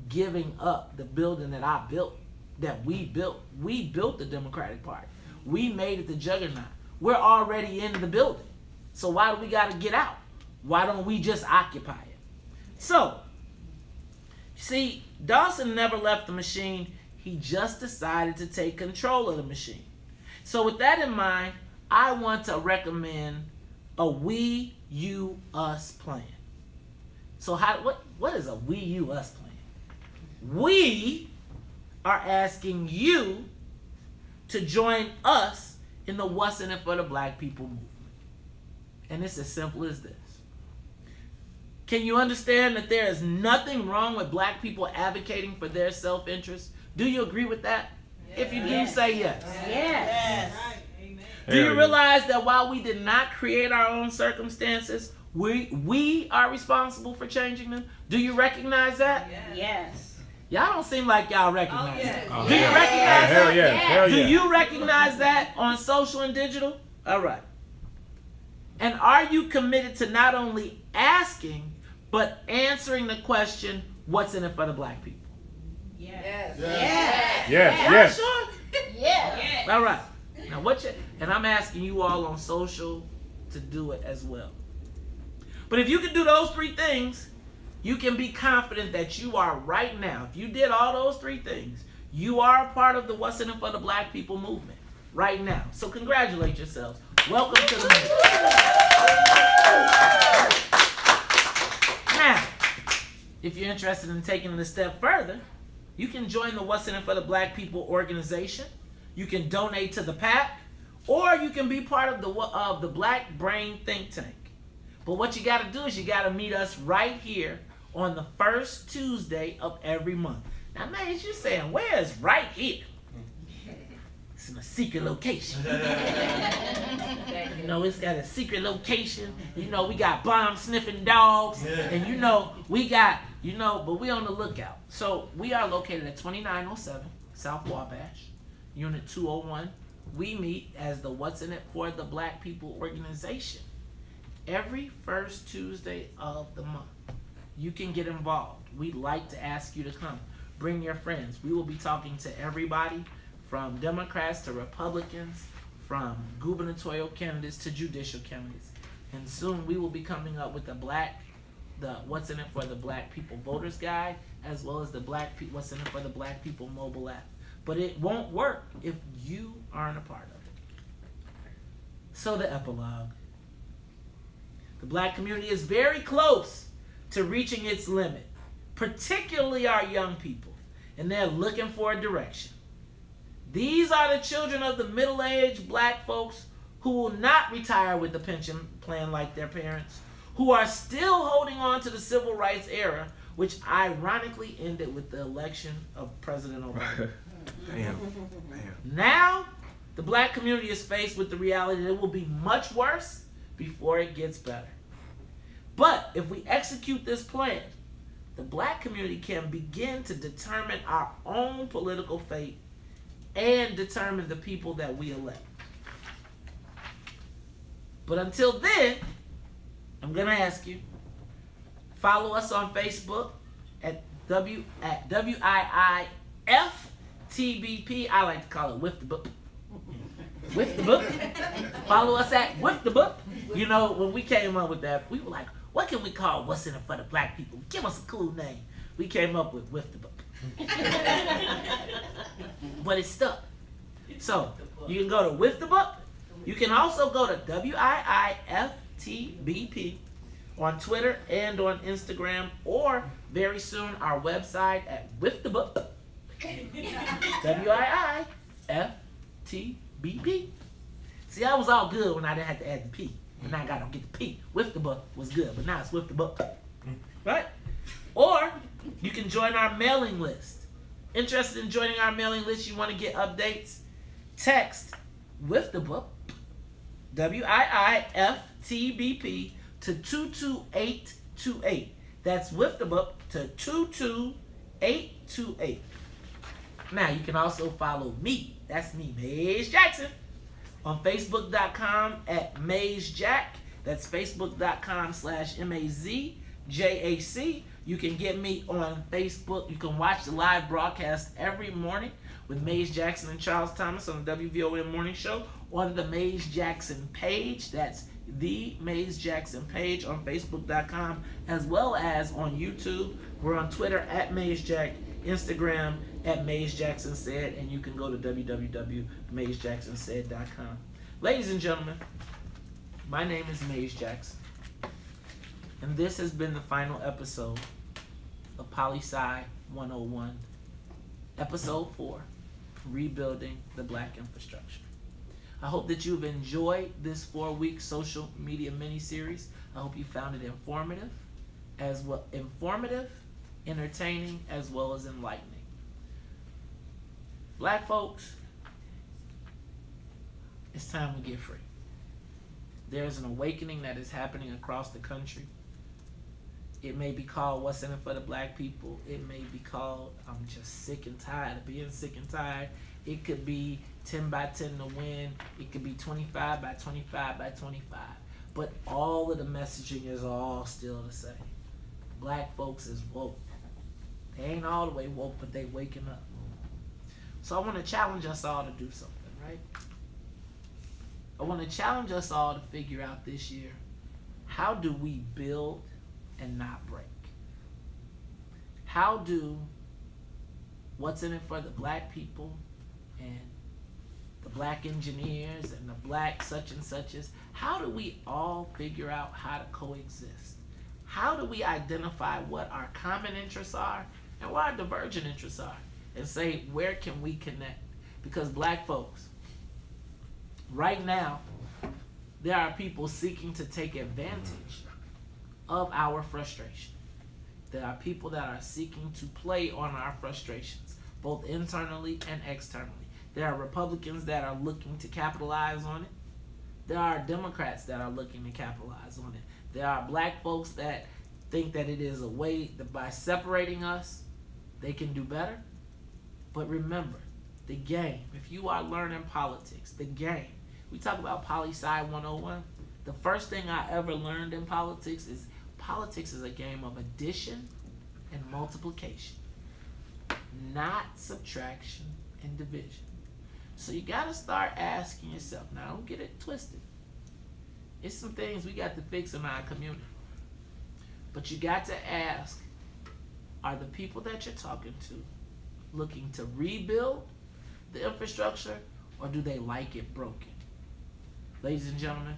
giving up the building that I built, that we built. We built the Democratic Party. We made it the juggernaut. We're already in the building. So why do we got to get out? Why don't we just occupy it? So, see, Dawson never left the machine. He just decided to take control of the machine. So with that in mind, I want to recommend a we, you, us plan. So what is a we, you, us plan? We are asking you to join us in the What's in It for the Black People movement. And it's as simple as this. Can you understand that there is nothing wrong with black people advocating for their self-interest? Do you agree with that? Yes. If you do, say yes. Yes. Do you realize that while we did not create our own circumstances, we are responsible for changing them? Do you recognize that? Yes. Y'all don't seem like y'all recognize that. Oh, Do you recognize hell that? yeah. Hell yeah. Do you recognize that on social and digital? All right. And are you committed to not only asking, but answering the question, what's in it for the black people? Yes. Yes. Yes. Sure? Yes. All right. Now and I'm asking you all on social to do it as well. But if you can do those 3 things, you can be confident that you are right now. If you did all those 3 things, you are a part of the What's in It for the Black People movement right now. So congratulate yourselves. Welcome to the movement. Now, if you're interested in taking it a step further, you can join the What's in It for the Black People organization. You can donate to the PAC, or you can be part of the Black Brain Think Tank. But what you got to do is you got to meet us right here on the first Tuesday of every month. Now, man, you're saying, where's right here? It's in a secret location. You know, it's got a secret location. You know, we got bomb-sniffing dogs. And you know, we got, but we on the lookout. So we are located at 2907 South Wabash, Unit 201. We meet as the What's in It for the Black People organization every first Tuesday of the month. You can get involved. We'd like to ask you to come. Bring your friends. We will be talking to everybody from Democrats to Republicans, from gubernatorial candidates to judicial candidates. And soon we will be coming up with the What's in It for the Black People Voters Guide, as well as the What's in It for the Black People mobile app. But it won't work if you aren't a part of it. So the epilogue. The black community is very close to reaching its limit, particularly our young people, and they're looking for a direction. These are the children of the middle-aged black folks who will not retire with the pension plan like their parents, who are still holding on to the civil rights era which ironically ended with the election of President Obama. Damn. Now, the black community is faced with the reality that it will be much worse before it gets better. But if we execute this plan, the black community can begin to determine our own political fate and determine the people that we elect. But until then, I'm going to ask you, follow us on Facebook at WIIFTBP. I like to call it With the Book. With the Book. Follow us at With the Book. You know, when we came up with that, we were like, what can we call What's in It for the Black People? Give us a cool name. We came up with the Book. But it stuck. So, you can go to With the Book. You can also go to WIIFTBP on Twitter and on Instagram, or very soon our website at With the Book. WIIFTBP. See, I was all good when I didn't have to add the P. But now I gotta get the P. With the Book was good, but now it's With the Book. Right? Or you can join our mailing list. Interested in joining our mailing list? You want to get updates? Text With the Book, WIIFTBP, to 22828. That's With the Book to 22828. Now you can also follow me. That's me, Maze Jackson, on Facebook.com at MazeJack. That's Facebook.com/MAZJAC. You can get me on Facebook. You can watch the live broadcast every morning with Maze Jackson and Charles Thomas on the WVOM Morning Show on the Maze Jackson page. That's the Maze Jackson page on Facebook.com, as well as on YouTube. We're on Twitter at MazeJack, Instagram at MazeJacksonSaid, and you can go to www.mazejacksonsaid.com. Ladies and gentlemen, my name is Maze Jackson, and this has been the final episode of Poli Sci 101, Episode 4, Rebuilding the Black Infrastructure. I hope that you've enjoyed this 4-week social media mini-series. I hope you found it informative, entertaining, as well as enlightening. Black folks, it's time we get free. There's an awakening that is happening across the country. It may be called What's in It for the Black People. It may be called I'm just sick and tired of being sick and tired. It could be 10 by 10 to win. It could be 25 by 25 by 25. But all of the messaging is all still the same. Black folks is woke. They ain't all the way woke, but they waking up. So I want to challenge us all to do something, right? I want to challenge us all to figure out this year, how do we build and not break? How do What's in It for the Black People and the black engineers and the black such and suches, how do we all figure out how to coexist? How do we identify what our common interests are and what our divergent interests are, and say, where can we connect? Because black folks, right now, there are people seeking to take advantage of our frustration. There are people that are seeking to play on our frustrations, both internally and externally. There are Republicans that are looking to capitalize on it. There are Democrats that are looking to capitalize on it. There are black folks that think that it is a way that by separating us, they can do better. But remember, the game, if you are learning politics, the game, we talk about Poli Sci 101. The first thing I ever learned in politics is a game of addition and multiplication, not subtraction and division. So you got to start asking yourself, now don't get it twisted. It's some things we got to fix in our community. But you got to ask, are the people that you're talking to looking to rebuild the infrastructure, or do they like it broken? Ladies and gentlemen,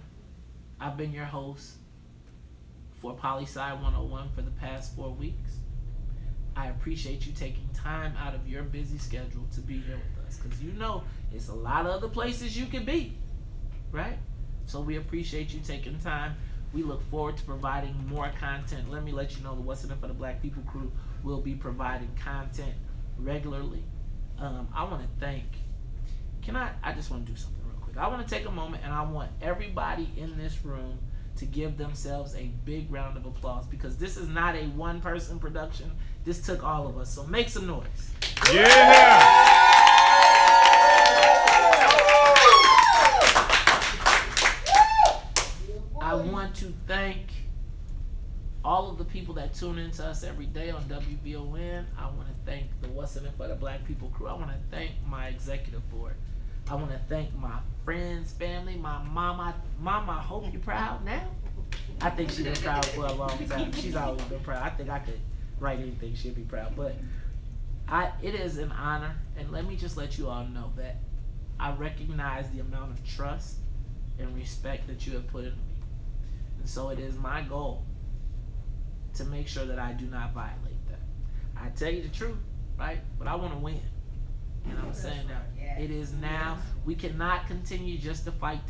I've been your host for Poli Sci 101 for the past 4 weeks. I appreciate you taking time out of your busy schedule to be here with us, because you know it's a lot of other places you could be, right? So we appreciate you taking time. We look forward to providing more content. Let me let you know the What's in It for the Black People crew will be providing content regularly. I want to thank, I just want to do something real quick. I want to take a moment and I want everybody in this room to give themselves a big round of applause, because this is not a one-person production. This took all of us. So make some noise. Yeah! I want to thank all of the people that tune into us every day on WVON. I want to thank the What's in It for the Black People crew. I want to thank my executive board. I want to thank my friends, family, my mama. Mama, I hope you're proud now. I think she's been proud for a long time. She's always been proud. I think I could write anything, she'd be proud. But it is an honor, and let me just let you all know that I recognize the amount of trust and respect that you have put into me. And so it is my goal to make sure that I do not violate that. I tell you the truth, right? But I want to win. And I'm saying that it is now. We cannot continue just to fight.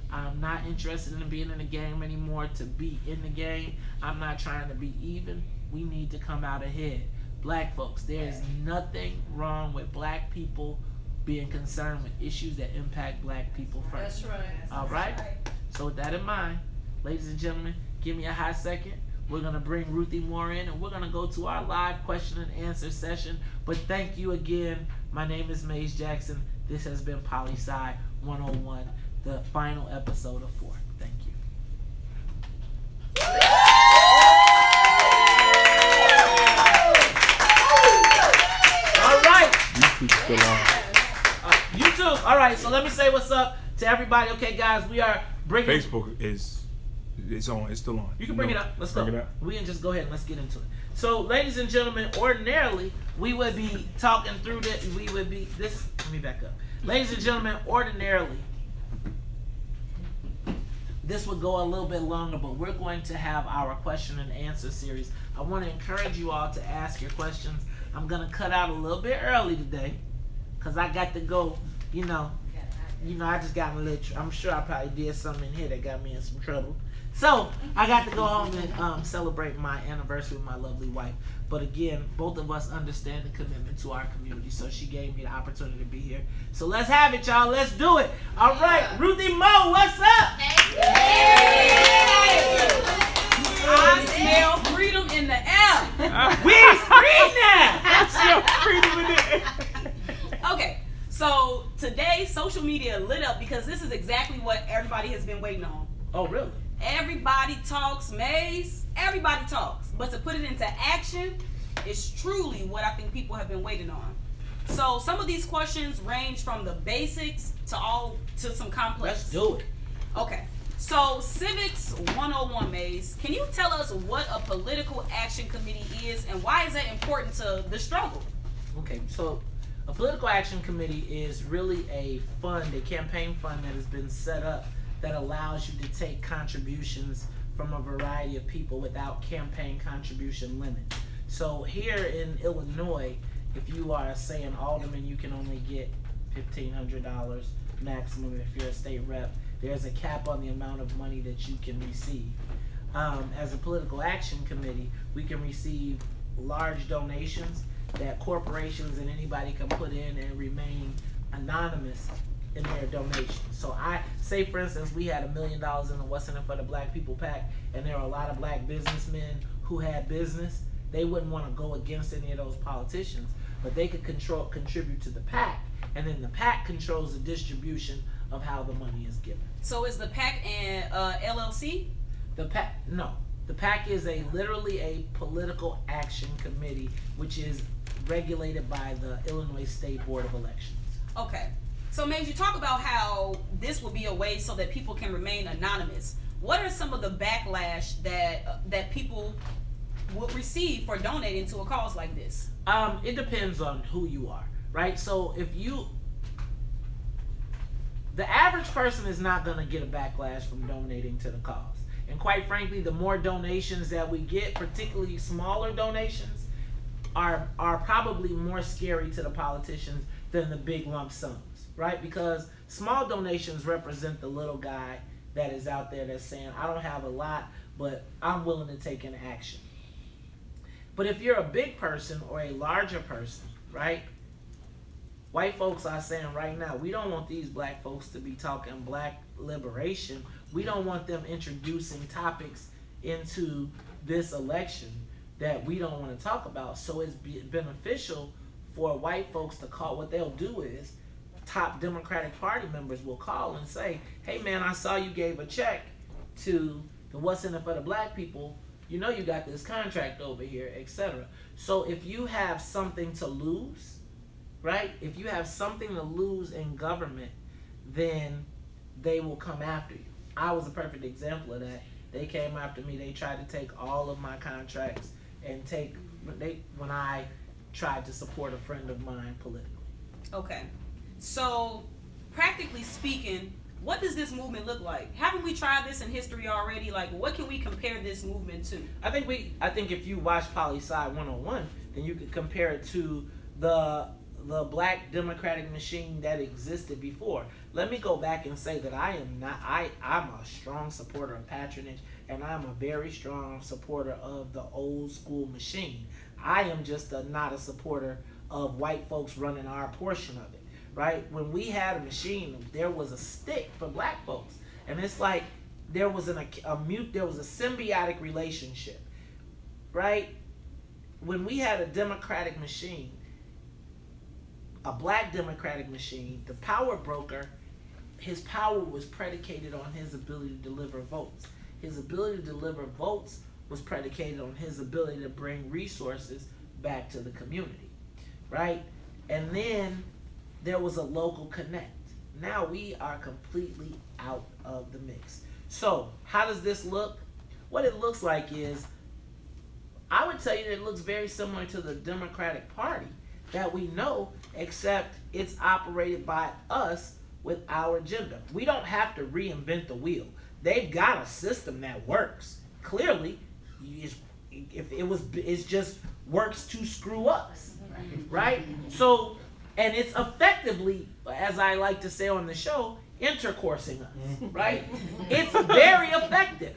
I'm not interested in being in the game anymore to be in the game. I'm not trying to be even. We need to come out ahead. Black folks, there is nothing wrong with black people being concerned with issues that impact black people first. That's right. All right? So with that in mind, ladies and gentlemen, give me a high second. We're going to bring Ruthie Moore in, and we're going to go to our live question and answer session. But thank you again. My name is Maze Jackson. This has been Poli Sci 101, the final episode of 4. Thank you. All right. YouTube. All right, so let me say what's up to everybody. Okay, guys, we are bringing... Facebook is... It's on. It's still on. You can bring it up. Let's go. Bring it up. We can just go ahead and let's get into it. So, ladies and gentlemen, ordinarily we would be talking through this. Let me back up. Ladies and gentlemen, ordinarily this would go a little bit longer, but we're going to have our question and answer series. I want to encourage you all to ask your questions. I'm going to cut out a little bit early today because I got to go. You know, I just got in a little. I'm sure I probably did something in here that got me in some trouble. So I got to go home and celebrate my anniversary with my lovely wife. But again, both of us understand the commitment to our community, so she gave me the opportunity to be here. So let's have it, y'all. Let's do it. All right, Ruthie Mo, what's up? I smell freedom in the air. We free now. I smell freedom in the air. Okay, so today social media lit up because this is exactly what everybody has been waiting on. Oh, really? Everybody talks, Maze. Everybody talks. But to put it into action is truly what I think people have been waiting on. So some of these questions range from the basics to some complex. Let's do it. Okay. So Civics 101, Maze. Can you tell us what a political action committee is and why is that important to the struggle? Okay, so a political action committee is really a campaign fund that has been set up that allows you to take contributions from a variety of people without campaign contribution limits. So here in Illinois, if you are, say, an alderman, you can only get $1,500 maximum. If you're a state rep, there's a cap on the amount of money that you can receive. As a political action committee, we can receive large donations that corporations and anybody can put in and remain anonymous in their donations. So I say, for instance, we had $1 million in the What's in It for the Black People PAC, and there are a lot of black businessmen who had business. They wouldn't want to go against any of those politicians, but they could contribute to the PAC, and then the PAC controls the distribution of how the money is given. So is the PAC an LLC? The PAC is literally a political action committee, which is regulated by the Illinois State Board of Elections. Okay. So, Maze, you talk about how this will be a way so that people can remain anonymous. What are some of the backlash that people would receive for donating to a cause like this? It depends on who you are, right? So the average person is not going to get a backlash from donating to the cause. And quite frankly, the more donations that we get, particularly smaller donations, are probably more scary to the politicians than the big lump sums, right? Because small donations represent the little guy that is out there that's saying, I don't have a lot, but I'm willing to take an action. But if you're a big person or a larger person, right? White folks are saying right now, we don't want these black folks to be talking black liberation. We don't want them introducing topics into this election that we don't want to talk about. So it's beneficial for white folks to call. What they'll do is top Democratic Party members will call and say, hey man, I saw you gave a check to the What's in It for the Black People. You know you got this contract over here, etc. So if you have something to lose, right? If you have something to lose in government, then they will come after you. I was a perfect example of that. They came after me. They tried to take all of my contracts and when I tried to support a friend of mine politically. Okay. So, practically speaking, what does this movement look like? Haven't we tried this in history already? Like, what can we compare this movement to? I think if you watch Poli Sci 101, then you could compare it to the black democratic machine that existed before. Let me go back and say that I'm a strong supporter of patronage, and I'm a very strong supporter of the old school machine. I am just not a supporter of white folks running our portion of it, right? When we had a machine, there was a stick for black folks, and it's like there was a symbiotic relationship, right? When we had a democratic machine, a black democratic machine, the power broker, his power was predicated on his ability to deliver votes. His ability to deliver votes was predicated on his ability to bring resources back to the community, right? And then there was a local connect. Now we are completely out of the mix. So how does this look? What it looks like is, I would tell you that it looks very similar to the Democratic Party that we know, except it's operated by us with our agenda. We don't have to reinvent the wheel. They've got a system that works. Clearly, it just works to screw us, right? So, and it's effectively, as I like to say on the show, intercoursing us, right? It's very effective.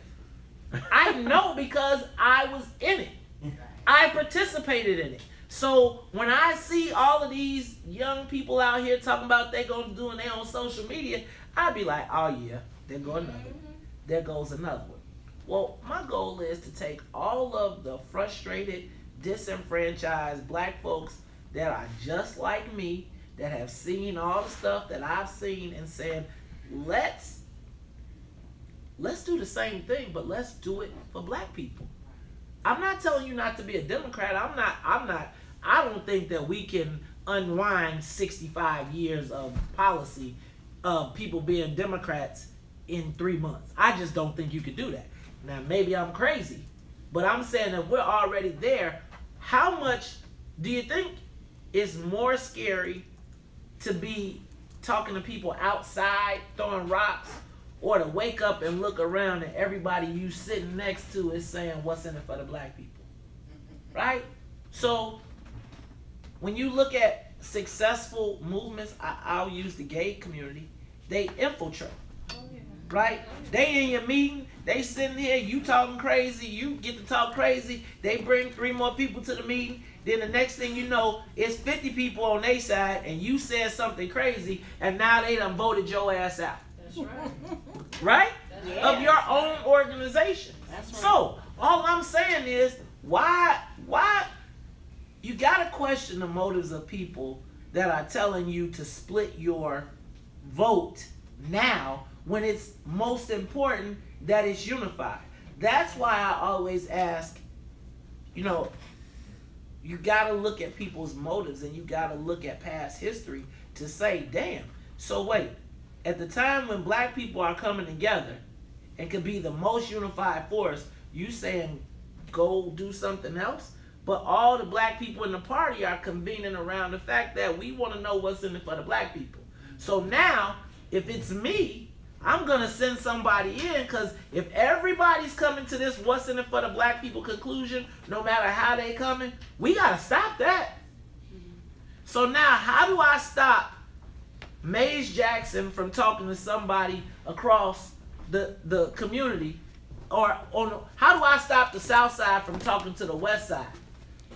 I know because I was in it. I participated in it. So when I see all of these young people out here talking about they gonna do it on social media, I'd be like, oh yeah, there goes another one. There goes another one. Well, my goal is to take all of the frustrated, disenfranchised black folks that are just like me, that have seen all the stuff that I've seen, and saying, let's do the same thing, but let's do it for black people. I'm not telling you not to be a Democrat. I don't think that we can unwind 65 years of policy of people being Democrats in 3 months. I just don't think you could do that. Now, maybe I'm crazy, but I'm saying that we're already there. How much do you think is more scary to be talking to people outside throwing rocks, or to wake up and look around and everybody you sitting next to is saying, what's in it for the black people? Right? So when you look at successful movements, I'll use the gay community, they infiltrate. Right? They in your meeting, they sitting here, you talking crazy, you get to talk crazy, they bring 3 more people to the meeting, then the next thing you know, it's 50 people on their side, and you said something crazy, and now they done voted your ass out. That's right. Right? Yeah. Of your own organization. That's right. So, all I'm saying is, why you gotta question the motives of people that are telling you to split your vote now, when it's most important that it's unified. That's why I always ask, you gotta look at people's motives, and you gotta look at past history to say, damn, so wait, at the time when black people are coming together and can be the most unified force, you saying go do something else? But all the black people in the party are convening around the fact that we want to know what's in it for the black people. So now, if it's me, I'm going to send somebody in, because if everybody's coming to this what's in it for the black people conclusion, no matter how they coming, we got to stop that. So now, how do I stop Maze Jackson from talking to somebody across the community, or how do I stop the South Side from talking to the West Side?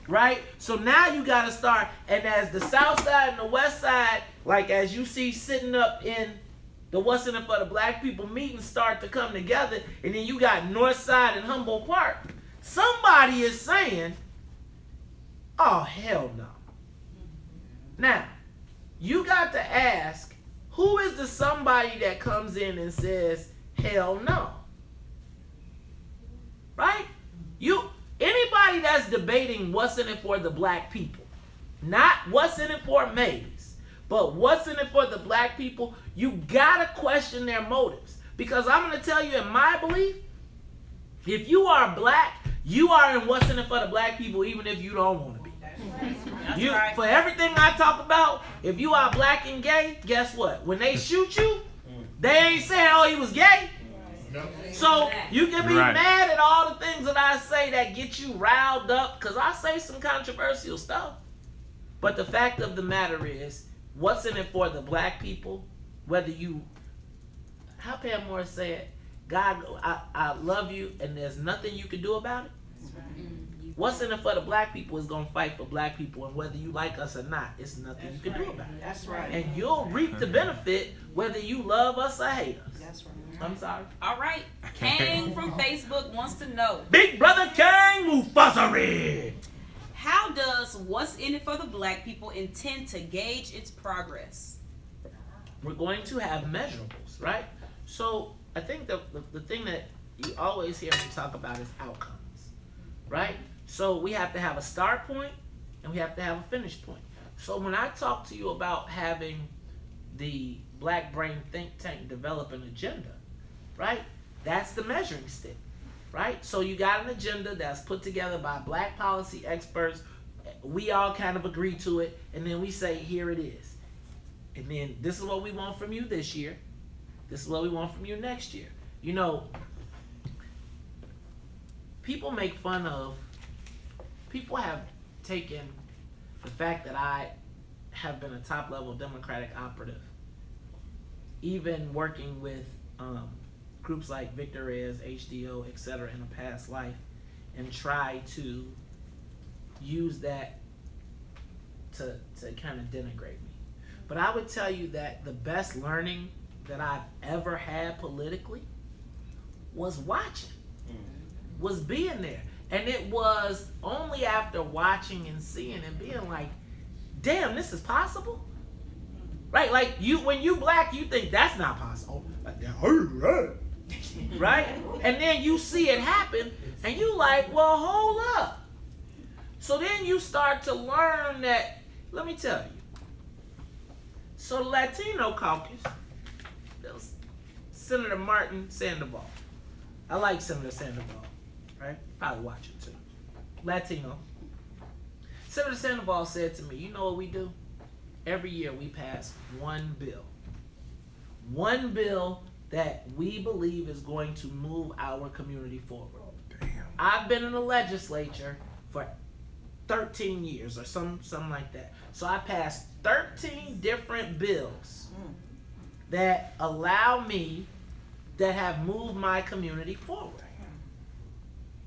Right? So now you got to start, and as the South Side and the West Side, like as you see sitting up in the What's in It for the Black People meetings start to come together, and then you got North Side and Humboldt Park, somebody is saying, oh, hell no. Now, you got to ask, who is the somebody that comes in and says, hell no? Right? Anybody that's debating what's in it for the black people, not what's in it for Mays, but what's in it for the black people, you gotta question their motives. Because I'm gonna tell you, in my belief, if you are black, you are in what's in it for the black people, even if you don't want to be. That's right. For everything I talk about, if you are black and gay, guess what? When they shoot you, they ain't saying, oh, he was gay. So you can be mad at all the things that I say that get you riled up, because I say some controversial stuff. But the fact of the matter is, what's in it for the black people, whether you, how Pam Moore said, God, I love you and there's nothing you can do about it. What's in it for the black people is going to fight for black people, and whether you like us or not, it's nothing you can do about it. That's right. And you'll reap the benefit whether you love us or hate us. That's right. I'm sorry. All right. Kang from Facebook wants to know, Big Brother Kang Mufasari. how does What's in It for the Black People intend to gauge its progress? We're going to have measurables, right? So I think the thing that you always hear me talk about is outcomes, right? So we have to have a start point and we have to have a finish point. So when I talk to you about having the Black Brain Think Tank develop an agenda, right? That's the measuring stick, right? So you got an agenda that's put together by black policy experts. We all kind of agree to it, and then we say, here it is. And then this is what we want from you this year. This is what we want from you next year. You know, people make fun of, people have taken the fact that I have been a top-level Democratic operative, even working with groups like Victor Reyes, HDO, etc. in a past life, and try to use that to kind of denigrate me. But I would tell you that the best learning that I've ever had politically was watching, was being there. And it was only after watching and seeing and being like, damn, this is possible? Right? Like, when you black, you think that's not possible. Like, right? And then you see it happen, and you like, well, hold up. So then you start to learn that, let me tell you. So the Latino caucus, there was Senator Martin Sandoval. I like Senator Sandoval, right? Probably watch it too. Latino. Senator Sandoval said to me, you know what we do? Every year we pass one bill. One bill that we believe is going to move our community forward. Damn. I've been in the legislature for 13 years or something like that. So I passed 13 different bills that allow me, that have moved my community forward.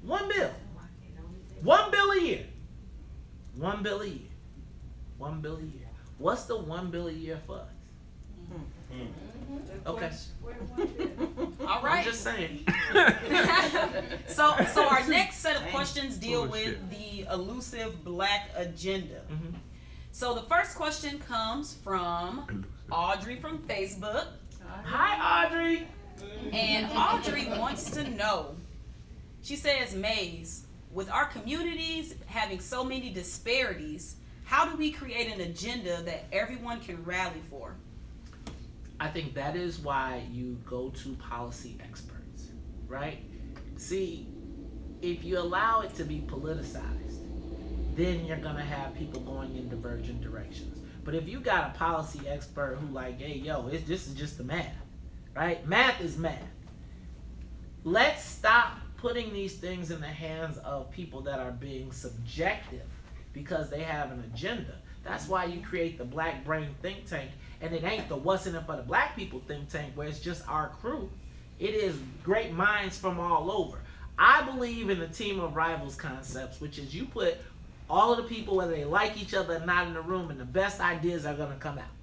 One bill. One bill a year. One bill a year. One bill a year. What's the 1 bill a year for us? Okay. All right. I'm just saying. So our next set of questions deal with the elusive black agenda. So the first question comes from Audrey from Facebook. Hi, Audrey. And Audrey wants to know, she says, Mays, with our communities having so many disparities, how do we create an agenda that everyone can rally for? I think that is why you go to policy experts, right? See, if you allow it to be politicized, then you're gonna have people going in divergent directions. But if you got a policy expert who like, hey, yo, this is just the math, right? Math is math. Let's stop putting these things in the hands of people that are being subjective because they have an agenda. That's why you create the Black Brain Think Tank, and it ain't the What's in It for the Black People think tank where it's just our crew. It is great minds from all over. I believe in the team of rivals concepts, which is you put all of the people, whether they like each other or not, in the room, and the best ideas are going to come out.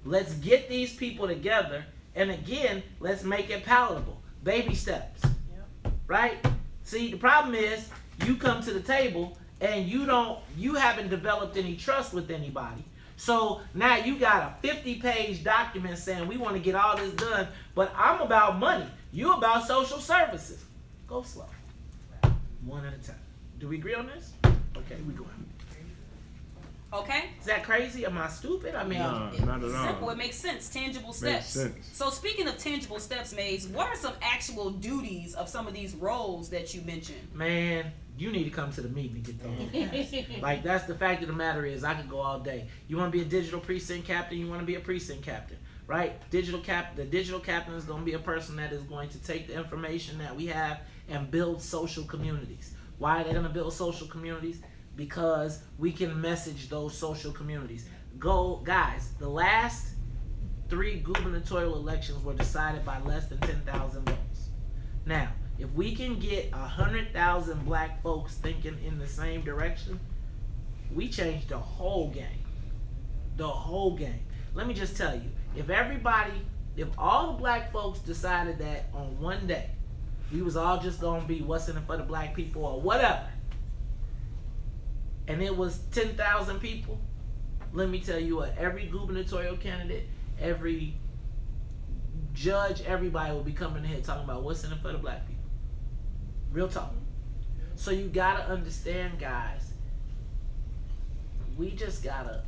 Let's get these people together, and again, let's make it palatable. Baby steps. Right? See, the problem is you come to the table and you haven't developed any trust with anybody. So now you got a 50-page document saying we want to get all this done, but I'm about money. You about social services. Go slow. One at a time. Do we agree on this? Okay, we going. Okay. Is that crazy? Am I stupid? I mean, no, not at all. Simple. It makes sense. Tangible steps. Makes sense. So speaking of tangible steps, Maze, what are some actual duties of some of these roles that you mentioned? man, you need to come to the meeting to get those. Like, that's the fact of the matter is, I could go all day. You want to be a digital precinct captain? You want to be a precinct captain, right? The digital captain is going to be a person that is going to take the information that we have and build social communities. Why are they going to build social communities? Because we can message those social communities. Guys, the last 3 gubernatorial elections were decided by less than 10,000 votes. Now, if we can get 100,000 black folks thinking in the same direction, we change the whole game. The whole game. Let me just tell you, if all the black folks decided that on one day, we was all just going to be what's in it for the black people or whatever, and it was 10,000 people, let me tell you what, every gubernatorial candidate, every judge, everybody will be coming in here talking about what's in it for the black people. Real talk. So you gotta understand, guys, we just gotta,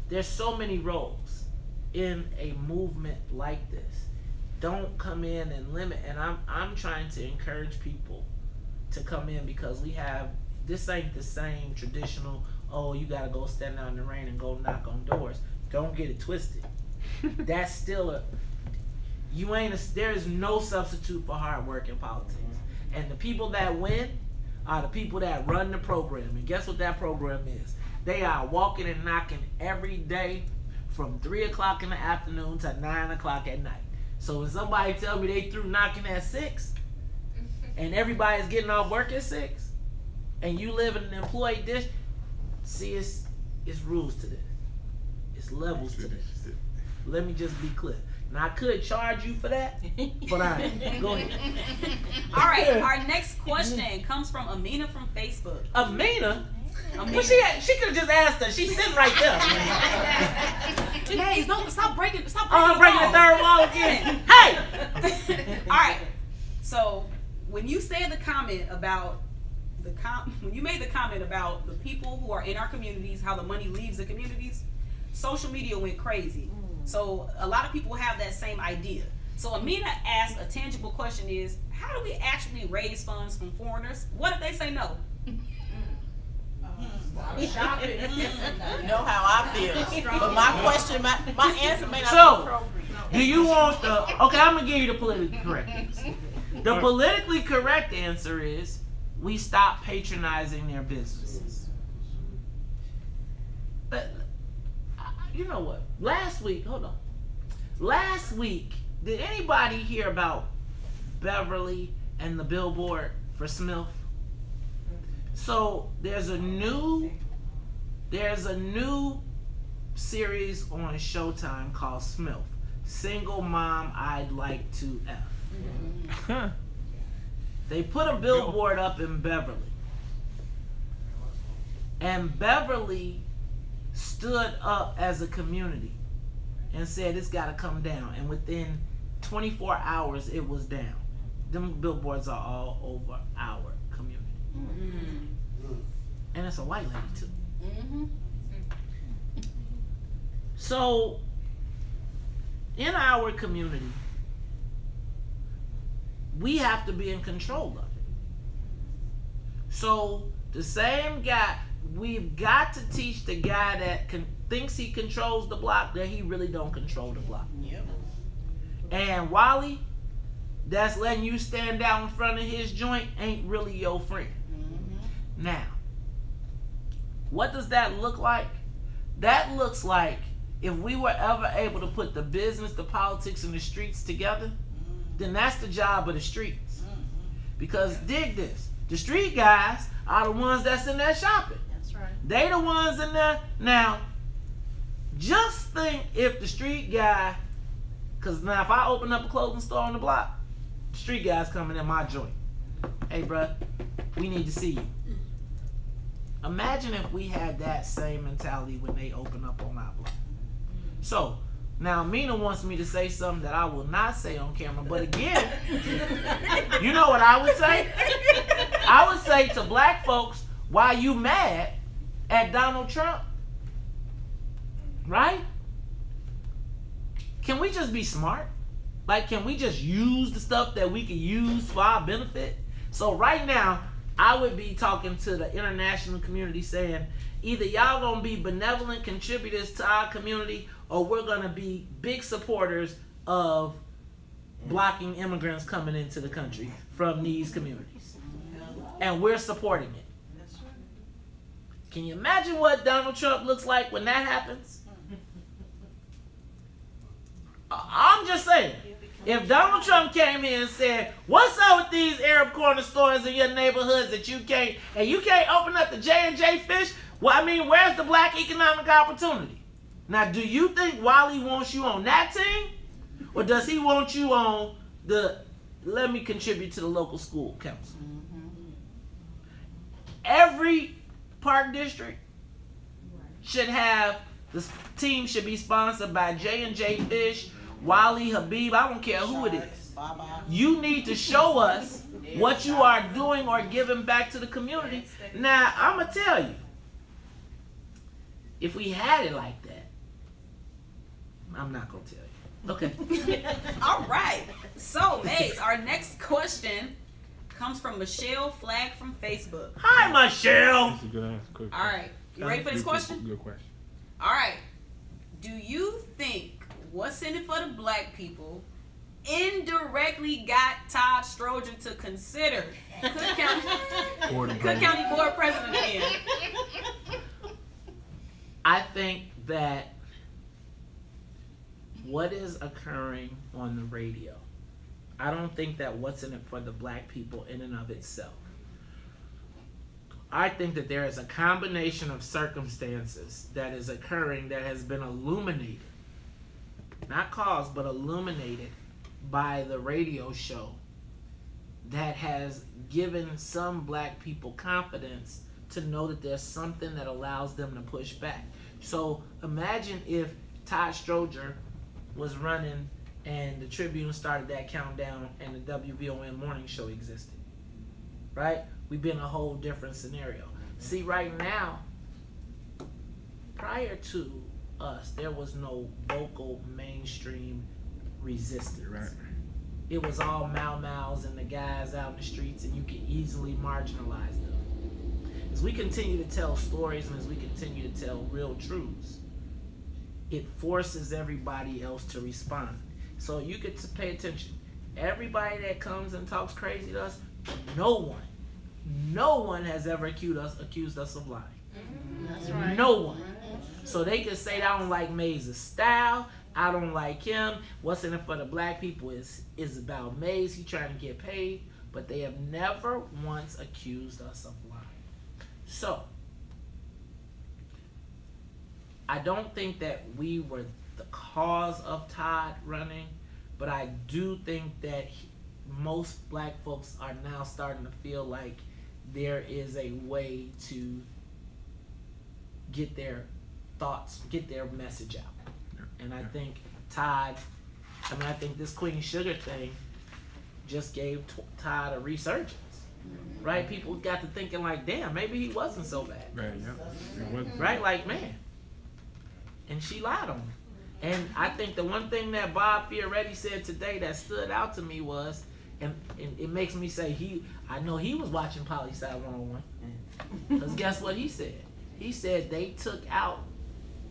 there's so many roles in a movement like this. Don't come in and limit, and I'm trying to encourage people to come in because this ain't the same traditional, oh, you gotta go stand out in the rain and go knock on doors. Don't get it twisted. That's still there is no substitute for hard work in politics. And the people that win are the people that run the program. And guess what that program is? They are walking and knocking every day from 3 o'clock in the afternoon to 9 o'clock at night. So when somebody tell me they through knocking at 6 and everybody's getting off work at 6, and you live in an employee district, see, it's rules to this. It's levels to this. Let me just be clear. Now, I could charge you for that, but I ain't. Go ahead. All right, our next question comes from Amina from Facebook. Amina? Well, she could have just asked her. She's sitting right there. Hey, stop breaking Oh, I'm breaking the third wall again. Hey! All right, so when you said the comment about when you made the comment about the people who are in our communities, how the money leaves the communities, social media went crazy. So a lot of people have that same idea. So Amina asked a tangible question is, how do we actually raise funds from foreigners? What if they say no? Shopping. You know how I feel. But my question, my answer may not be appropriate. Do you want okay, I'm going to give you the politically correct answer. The politically correct answer is, we stop patronizing their businesses. But you know what? Last week, did anybody hear about Beverly and the billboard for Smith? So there's a new series on Showtime called Smith, Single Mom I'd Like to F. They put a billboard up in Beverly, and Beverly stood up as a community and said it's got to come down, and within 24 hours it was down. Them billboards are all over our community. And it's a white lady too. So in our community, we have to be in control of it. So the same guy, we've got to teach the guy that thinks he controls the block that he really don't control the block. Yep. And Wally, that's letting you stand out in front of his joint, ain't really your friend. Now, what does that look like? That looks like if we were ever able to put the business, the politics, and the streets together, then that's the job of the streets. Because dig this, the street guys are the ones that's in there shopping. That's right. They the ones in there. Now, just think if the street guy, because now if I open up a clothing store on the block, the street guy's coming in my joint. Hey, bruh, we need to see you. Imagine if we had that same mentality when they open up on our block. So, now Mina wants me to say something that I will not say on camera, but again, you know what I would say? I would say to black folks, why you mad at Donald Trump? Right? Can we just be smart? Like, can we just use the stuff that we can use for our benefit? So right now, I would be talking to the international community saying, either y'all gonna be benevolent contributors to our community, or we're gonna be big supporters of blocking immigrants coming into the country from these communities. And we're supporting it. Can you imagine what Donald Trump looks like when that happens? I'm just saying, if Donald Trump came in and said, what's up with these Arab corner stores in your neighborhoods that you can't open up the J&J Fish? Well, I mean, where's the black economic opportunity? Now, do you think Wally wants you on that team? Or does he want you on the, let me contribute to the local school council? Every park district should have, the team should be sponsored by J&J Fish, Wally, Habib, I don't care who it is. You need to show us what you are doing or giving back to the community. Now, I'm going to tell you, if we had it like that, I'm not going to tell you. Okay. All right. So, Maze, our next question comes from Michelle Flag from Facebook. Hi, Michelle. That's a good answer. Good All right. You ready for this question? Good question. All right. Do you think What's in It for the Black People indirectly got Todd Stroger to consider Cook County Board President again? I think that what is occurring on the radio, I don't think that what's in it for the black people in and of itself. I think that there is a combination of circumstances that is occurring that has been illuminated, not caused, but illuminated by the radio show that has given some black people confidence to know that there's something that allows them to push back. So imagine if Todd Stroger was running and the Tribune started that countdown and the WVON morning show existed, right? We'd be in a whole different scenario. See, right now, prior to us, there was no vocal mainstream resistance. Right. It was all Mau-Maus and the guys out in the streets, and you could easily marginalize them. As we continue to tell stories and as we continue to tell real truths, it forces everybody else to respond. So you get to pay attention. Everybody that comes and talks crazy to us, no one has ever accused us of lying. That's right. No one. So they can say, I don't like Maze's style, I don't like him. What's in it for the black people is about Maze. He trying to get paid, but they have never once accused us of lying. So I don't think that we were the cause of Todd running, but I do think that most black folks are now starting to feel like there is a way to get their thoughts, get their message out. And I think I think this Queen Sugar thing just gave Todd a resurgence. Right? People got to thinking like, damn, maybe he wasn't so bad. Right, yeah. It wasn't. Right? Like, man. And she lied on him. And I think the one thing that Bob Fioretti said today that stood out to me was, and it makes me say I know he was watching Poli Sci 101. Because guess what he said? He said they took out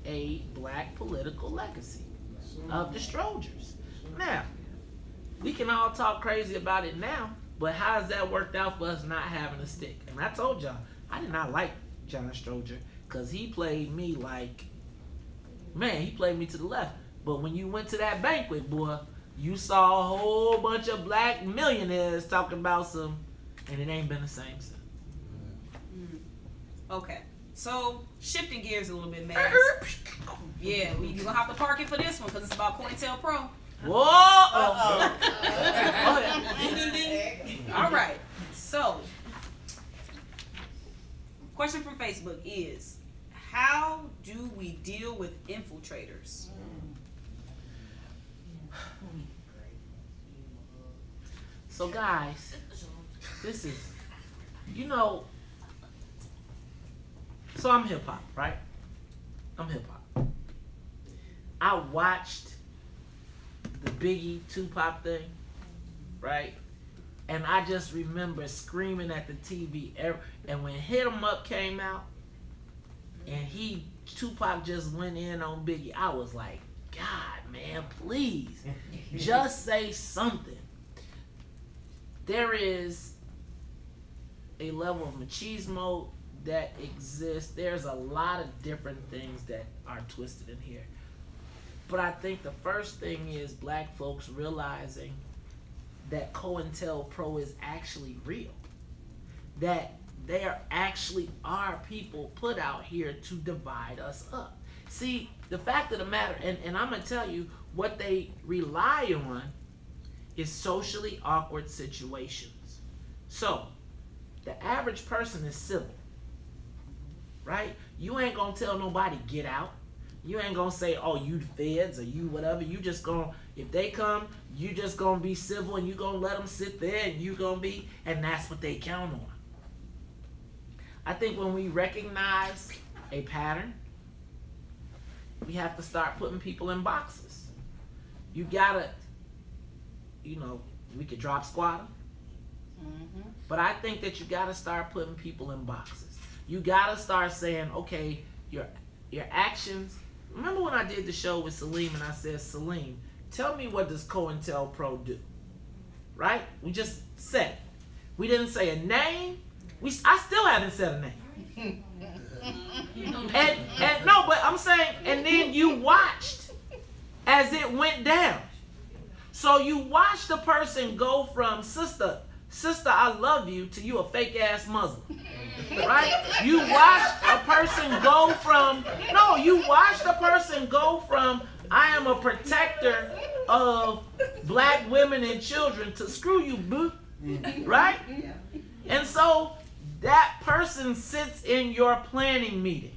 a black political legacy of the Strogers. Now, we can all talk crazy about it now, but how has that worked out for us not having a stick? And I told y'all, I did not like John Stroger because he played me like Man, he played me to the left. But when you went to that banquet, boy, you saw a whole bunch of black millionaires talking about some, and it ain't been the same since. Okay. So, shifting gears a little bit, man. Yeah, you're going to have to park it for this one because it's about COINTELPRO. Whoa! All right. So, question from Facebook is, how do we deal with infiltrators? So guys, this is, you know, so I'm hip hop, right? I'm hip hop. I watched the Biggie Tupac thing, right? And I just remember screaming at the TV. And when Hit 'Em Up came out, and Tupac just went in on Biggie, I was like, God, man, please, just say something. There is a level of machismo that exists. There's a lot of different things that are twisted in here. But I think the first thing is black folks realizing that COINTELPRO is actually real. That there actually are people put out here to divide us up. See, the fact of the matter, and I'm going to tell you, what they rely on is socially awkward situations. So, the average person is civil, right? You ain't going to tell nobody, get out. You ain't going to say, oh, you feds or you whatever. You just going to, if they come, you just going to be civil and you going to let them sit there and you going to be, and that's what they count on. I think when we recognize a pattern, we have to start putting people in boxes. You gotta, you know, we could drop squad them, but I think that you gotta start putting people in boxes. You gotta start saying, okay, your actions. Remember when I did the show with Salim and I said, Salim, tell me what does COINTELPRO do? Right? We just said it. We didn't say a name. I still haven't said a name. And no, but I'm saying, and then you watched as it went down. So you watched the person go from sister, I love you, to you a fake ass Muslim. Right? You watched a person go from, I am a protector of black women and children to screw you, boo. Right? And so that person sits in your planning meeting.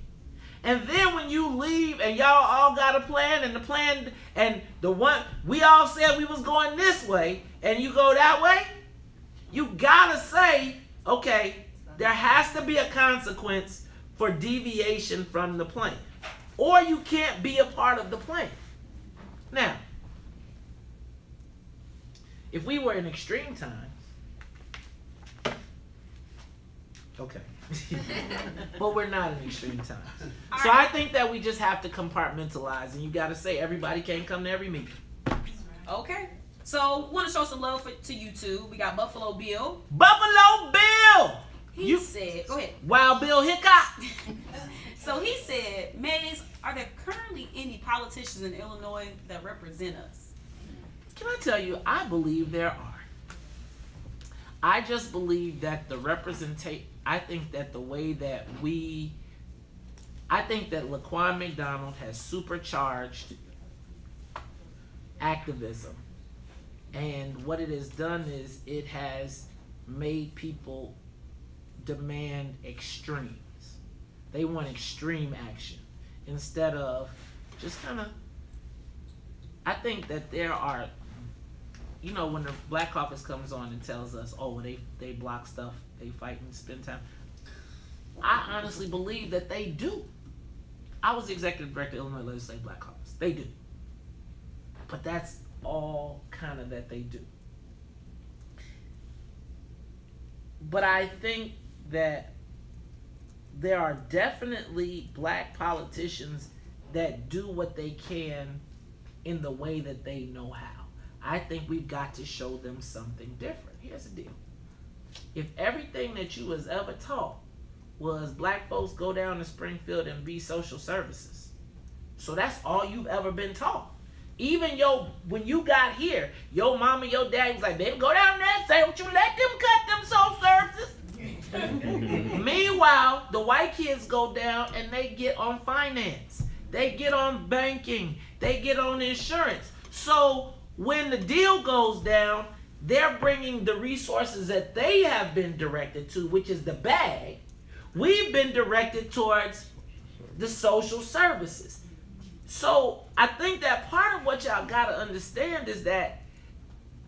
And then when you leave and y'all all got a plan and the plan and the one we all said we was going this way and you go that way, you gotta say, okay, there has to be a consequence for deviation from the plan. Or you can't be a part of the plan. Now, if we were in extreme times, okay. But we're not in extreme times. So I think that we just have to compartmentalize, and you got to say everybody can't come to every meeting. Okay. So, want to show some love to you too. We got Buffalo Bill. Buffalo Bill! He said, go ahead. Wild Bill Hickok. So he said, Maze, are there currently any politicians in Illinois that represent us? Can I tell you, I believe there are. I just believe that the representation, I think that the way that I think that Laquan McDonald has supercharged activism. And what it has done is it has made people demand extremes. They want extreme action instead of just kind of, I think that there are, you know, when the Black Caucus comes on and tells us, oh, they block stuff, they fight and spend time. I honestly believe that they do. I was the executive director of Illinois Legislative Black Caucus. They do. But that's all kind of that they do. But I think that there are definitely black politicians that do what they can in the way that they know how. I think we've got to show them something different. Here's the deal. If everything that you was ever taught was black folks go down to Springfield and be social services, So that's all you've ever been taught. Even when you got here, your mama, your dad was like, baby, go down there and say, don't you let them cut them soul services. Meanwhile, the white kids go down and they get on finance. They get on banking. They get on insurance. So when the deal goes down, they're bringing the resources that they have been directed to, which is the bag. We've been directed towards the social services. So I think that part of what y'all got to understand is that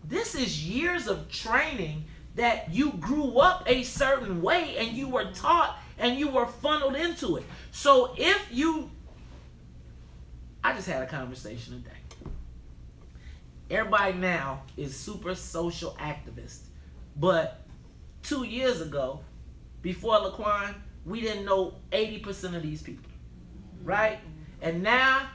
this is years of training that you grew up a certain way and you were taught and you were funneled into it. So if you... I just had a conversation today. Everybody now is super social activist. But 2 years ago, before Laquan, we didn't know 80% of these people. Right? And now,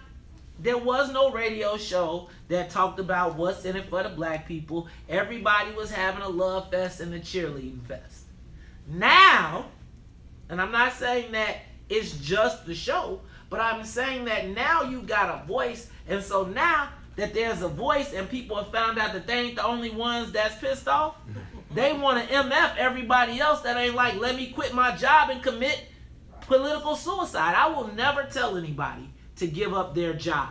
there was no radio show that talked about what's in it for the black people. Everybody was having a love fest and a cheerleading fest. Now, and I'm not saying that it's just the show, but I'm saying that now you've got a voice, and so now that there's a voice and people have found out that they ain't the only ones that's pissed off, they want to MF everybody else that ain't like, let me quit my job and commit political suicide. I will never tell anybody to give up their job.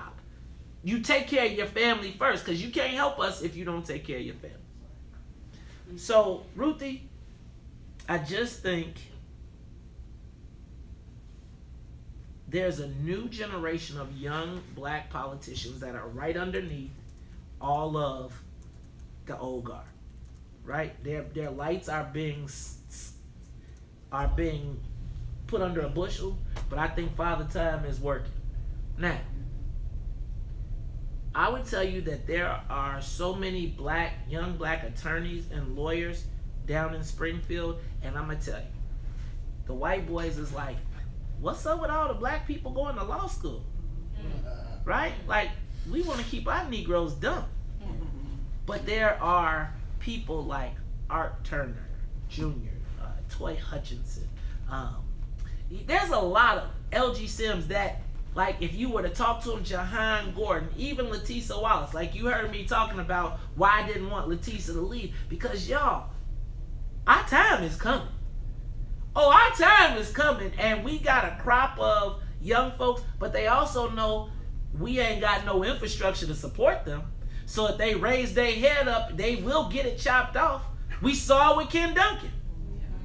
You take care of your family first, because you can't help us if you don't take care of your family. So, Ruthie, I just think there's a new generation of young black politicians that are right underneath all of the old guard, right? Their lights are being put under a bushel, but I think Father Time is working. Now, I would tell you that there are so many young black attorneys and lawyers down in Springfield, and I'm going to tell you, the white boys is like, what's up with all the black people going to law school? Right? Like, we want to keep our Negroes dumb. But there are people like Art Turner Jr., Toy Hutchinson. There's a lot of LG Sims that, like, if you were to talk to him, Jahan Gordon, even Letisa Wallace, like you heard me talking about why I didn't want Letisa to leave, because y'all, our time is coming. Oh, our time is coming, and we got a crop of young folks, but they also know we ain't got no infrastructure to support them. So if they raise their head up, they will get it chopped off. We saw it with Ken Duncan,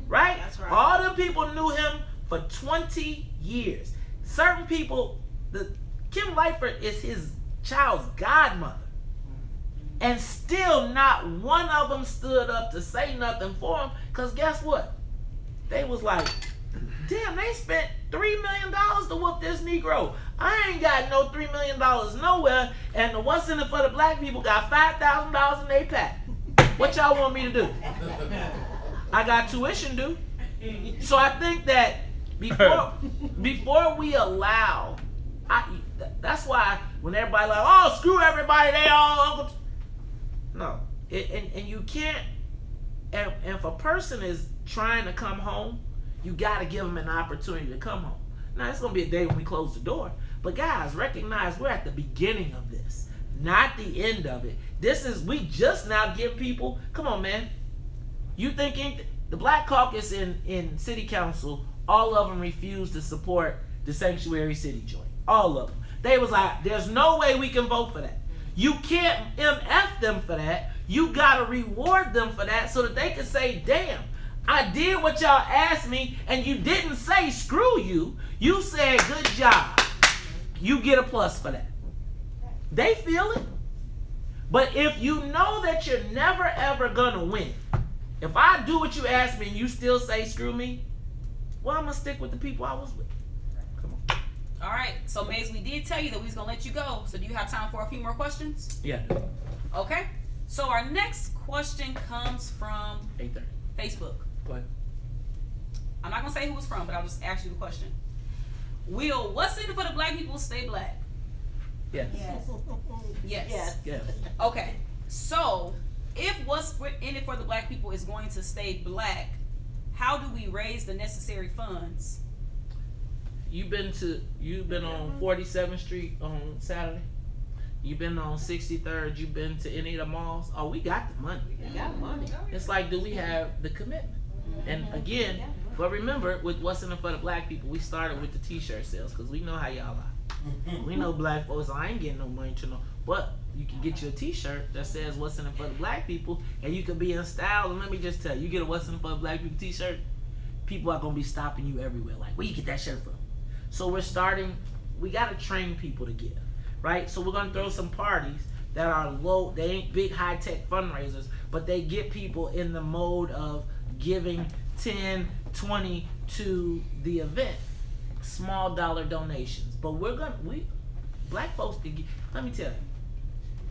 right? That's right. All them people knew him for 20 years. Certain people, Kim Lightford is his child's godmother. And still not one of them stood up to say nothing for him, because guess what? They was like, damn, they spent $3 million to whoop this Negro. I ain't got no $3 million nowhere, and the What's in it for the black people got $5,000 in their pack. What y'all want me to do? I got tuition due. So I think that before we allow, that's why when everybody like, oh, screw everybody, they all Uncle. No, and you can't. And if a person is trying to come home, you got to give them an opportunity to come home. Now, it's going to be a day when we close the door. But guys, recognize we're at the beginning of this, not the end of it. We just now give people, come on, man. You thinking the Black Caucus in City Council, all of them refused to support the Sanctuary City joint. All of them. They was like, there's no way we can vote for that. You can't MF them for that. You got to reward them for that so that they can say, damn, I did what y'all asked me, and you didn't say screw you. You said good job. You get a plus for that. They feel it. But if you know that you're never ever gonna win, if I do what you asked me and you still say screw me, well, I'm gonna stick with the people I was with. Come on. All right. So, Maze, we did tell you that we was gonna let you go. So, do you have time for a few more questions? Yeah. Okay. So, our next question comes from 8:30. Facebook. Go ahead. I'm not gonna say who it's from, but I'll just ask you the question. Will what's in it for the black people stay black? Yes. Yes. Yes. Okay. So, if what's in it for the black people is going to stay black, how do we raise the necessary funds? you've been on 47th Street on Saturday? You've been on 63rd? You've been to any of the malls? Oh, we got the money. We got money. It's like, do we have the commitment? And again, but remember, with what's in it for the black people, we started with the t-shirt sales because we know how y'all are. We know black folks, I ain't getting no money to know. But you can get you a t-shirt that says what's in it for the black people, and you can be in style. And let me just tell you, you get a what's in it for the black people t-shirt, people are going to be stopping you everywhere. Like, where you get that shirt from? So we got to train people to give, right? So we're going to throw some parties that are low. They ain't big high-tech fundraisers, but they get people in the mode of giving 10, 20 to the event. Small dollar donations. But black folks can get, let me tell you,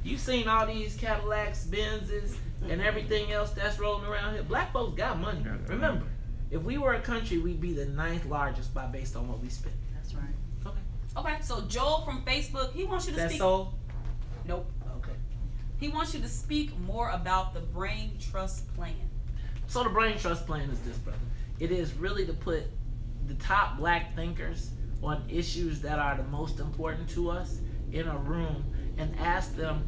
you've seen all these Cadillacs, Benzes, and everything else that's rolling around here. Black folks got money. Remember, if we were a country, we'd be the 9th largest based on what we spend. That's right. Okay. Okay, so Joel from Facebook, he wants you to speak. That's all? Nope. Okay. He wants you to speak more about the Brain Trust Plan. So the Brain Trust Plan is this, brother. It is really to put the top black thinkers on issues that are the most important to us in a room and ask them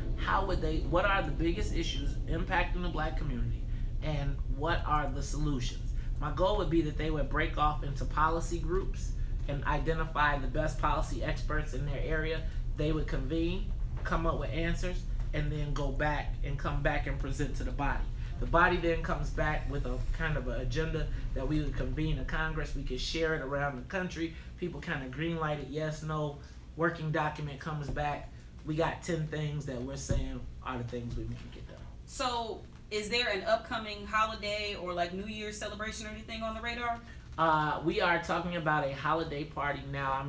what are the biggest issues impacting the black community and what are the solutions. My goal would be that they would break off into policy groups and identify the best policy experts in their area. They would convene, come up with answers, and then go back and come back and present to the body. The body then comes back with a kind of an agenda that we would convene a Congress. We could share it around the country. People kind of green light it, yes, no. Working document comes back. We got 10 things that we're saying are the things we want to get done. So is there an upcoming holiday or like New Year's celebration or anything on the radar? We are talking about a holiday party now.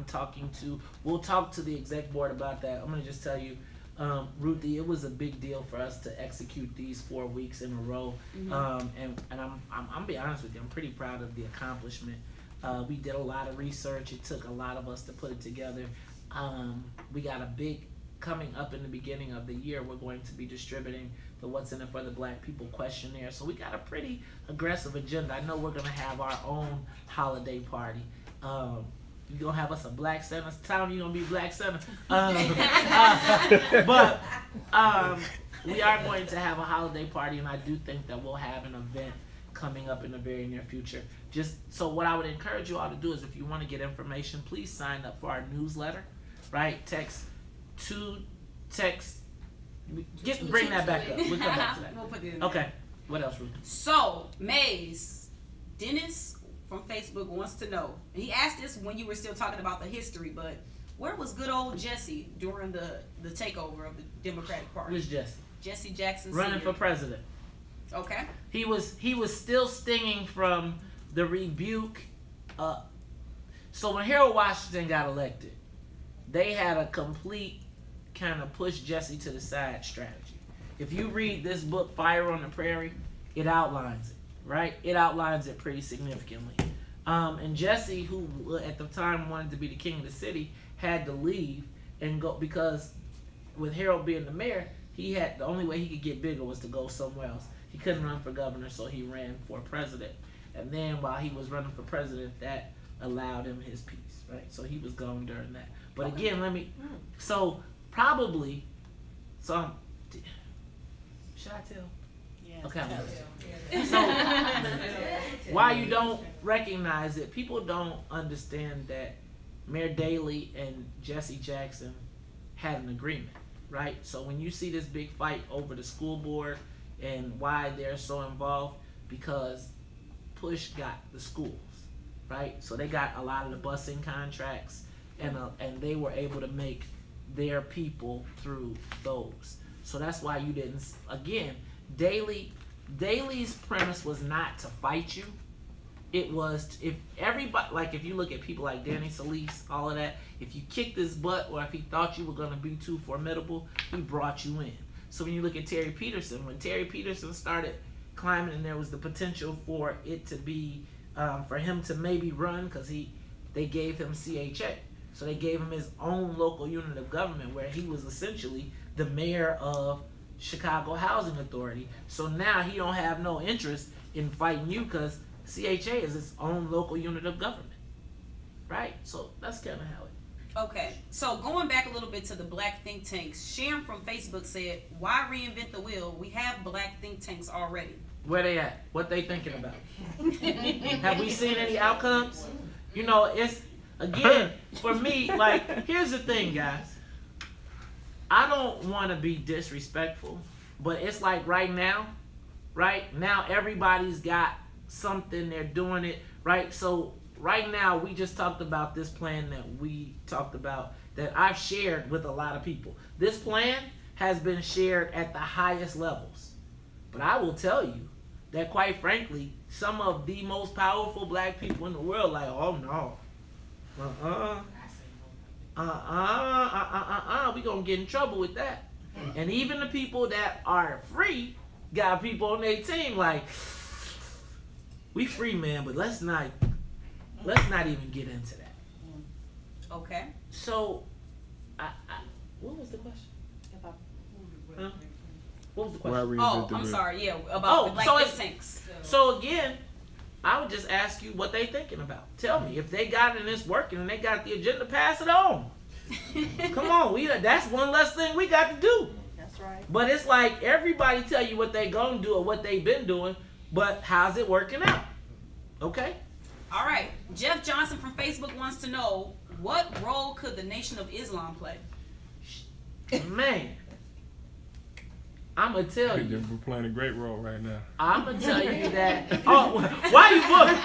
We'll talk to the exec board about that. I'm going to just tell you, Ruthie, it was a big deal for us to execute these 4 weeks in a row. And I'm be honest with you, I'm pretty proud of the accomplishment. We did a lot of research. It took a lot of us to put it together. We got a big, coming up in the beginning of the year, we're going to be distributing the What's in It for the Black People questionnaire. So we got a pretty aggressive agenda. I know we're going to have our own holiday party. You're going to have us a Black Santa. Tom, you're going to be Black Santa. But we are going to have a holiday party, and I do think that we'll have an event coming up in the very near future. So what I would encourage you all to do is if you want to get information, please sign up for our newsletter, right? Bring that back up. We'll come back to that. We'll put it in okay. What else, Ruth? So, Maze, Dennis from Facebook wants to know. He asked this when you were still talking about the history, but where was good old Jesse during the takeover of the Democratic Party? Who's Jesse? Jesse Jackson running Sr. for president. Okay. He was still stinging from the rebuke. So when Harold Washington got elected, they had a complete kind of push Jesse to the side strategy. If you read this book, Fire on the Prairie, it outlines it, right? It outlines it pretty significantly. And Jesse, who at the time wanted to be the king of the city, had to leave and go because with Harold being the mayor, the only way he could get bigger was to go somewhere else. He couldn't run for governor, so he ran for president. And then while he was running for president, that allowed him his peace, right? So he was gone during that. But again, should I tell? Yes, okay. tell. So, why you don't recognize it, people don't understand that Mayor Daley and Jesse Jackson had an agreement, right? So when you see this big fight over the school board and why they're so involved, because Push got the schools, right? So they got a lot of the busing contracts, and they were able to make their people through those. So that's why you didn't. Again, Daley's premise was not to fight you. It was if everybody, like if you look at people like Danny Solis, all of that, if you kicked his butt or if he thought you were going to be too formidable, he brought you in. So when you look at Terry Peterson, when Terry Peterson started climbing and there was the potential for it to be, for him to maybe run because they gave him CHA. So they gave him his own local unit of government where he was essentially the mayor of Chicago Housing Authority. So now he don't have no interest in fighting you because CHA is its own local unit of government. right? So that's kind of how it. Okay, so going back a little bit to the black think tanks, Sharon from Facebook said, "Why reinvent the wheel? We have black think tanks already." Where they at? What they thinking about? Have we seen any outcomes? You know, it's, again, for me, like, here's the thing, guys. I don't want to be disrespectful, but it's like right now, everybody's got something, they're doing it, right? So right now, we just talked about this plan that we talked about that I've shared with a lot of people. This plan has been shared at the highest levels. But I will tell you that, quite frankly, some of the most powerful black people in the world, like, oh no, we gonna get in trouble with that. And even the people that are free got people on their team like, we free, man, but let's not even get into that. Okay. So, what was the question? Huh? What was the question? Oh, I'm sorry. Yeah, about the black think tanks. So again, I would just ask you what they thinking about. Tell me if they got it and it's working and they got the agenda. Pass it on. Come on, that's one less thing we got to do. That's right. But it's like everybody tell you what they gonna do or what they been doing, but how's it working out? Okay. All right. Jeff Johnson from Facebook wants to know, what role could the Nation of Islam play? Man, I'm going to tell you. We're playing a great role right now. I'm going to tell you that. Oh, why you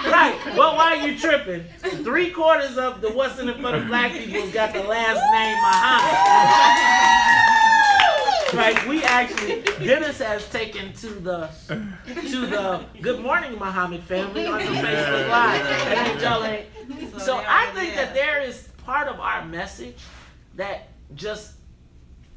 right? Well, why are you tripping? 3/4 of the what's in it for the black people got the last name Muhammad. Right? We actually, Dennis has taken to the Good Morning Muhammad family on the Facebook Live. And y'all ain't. So I think that there is part of our message that just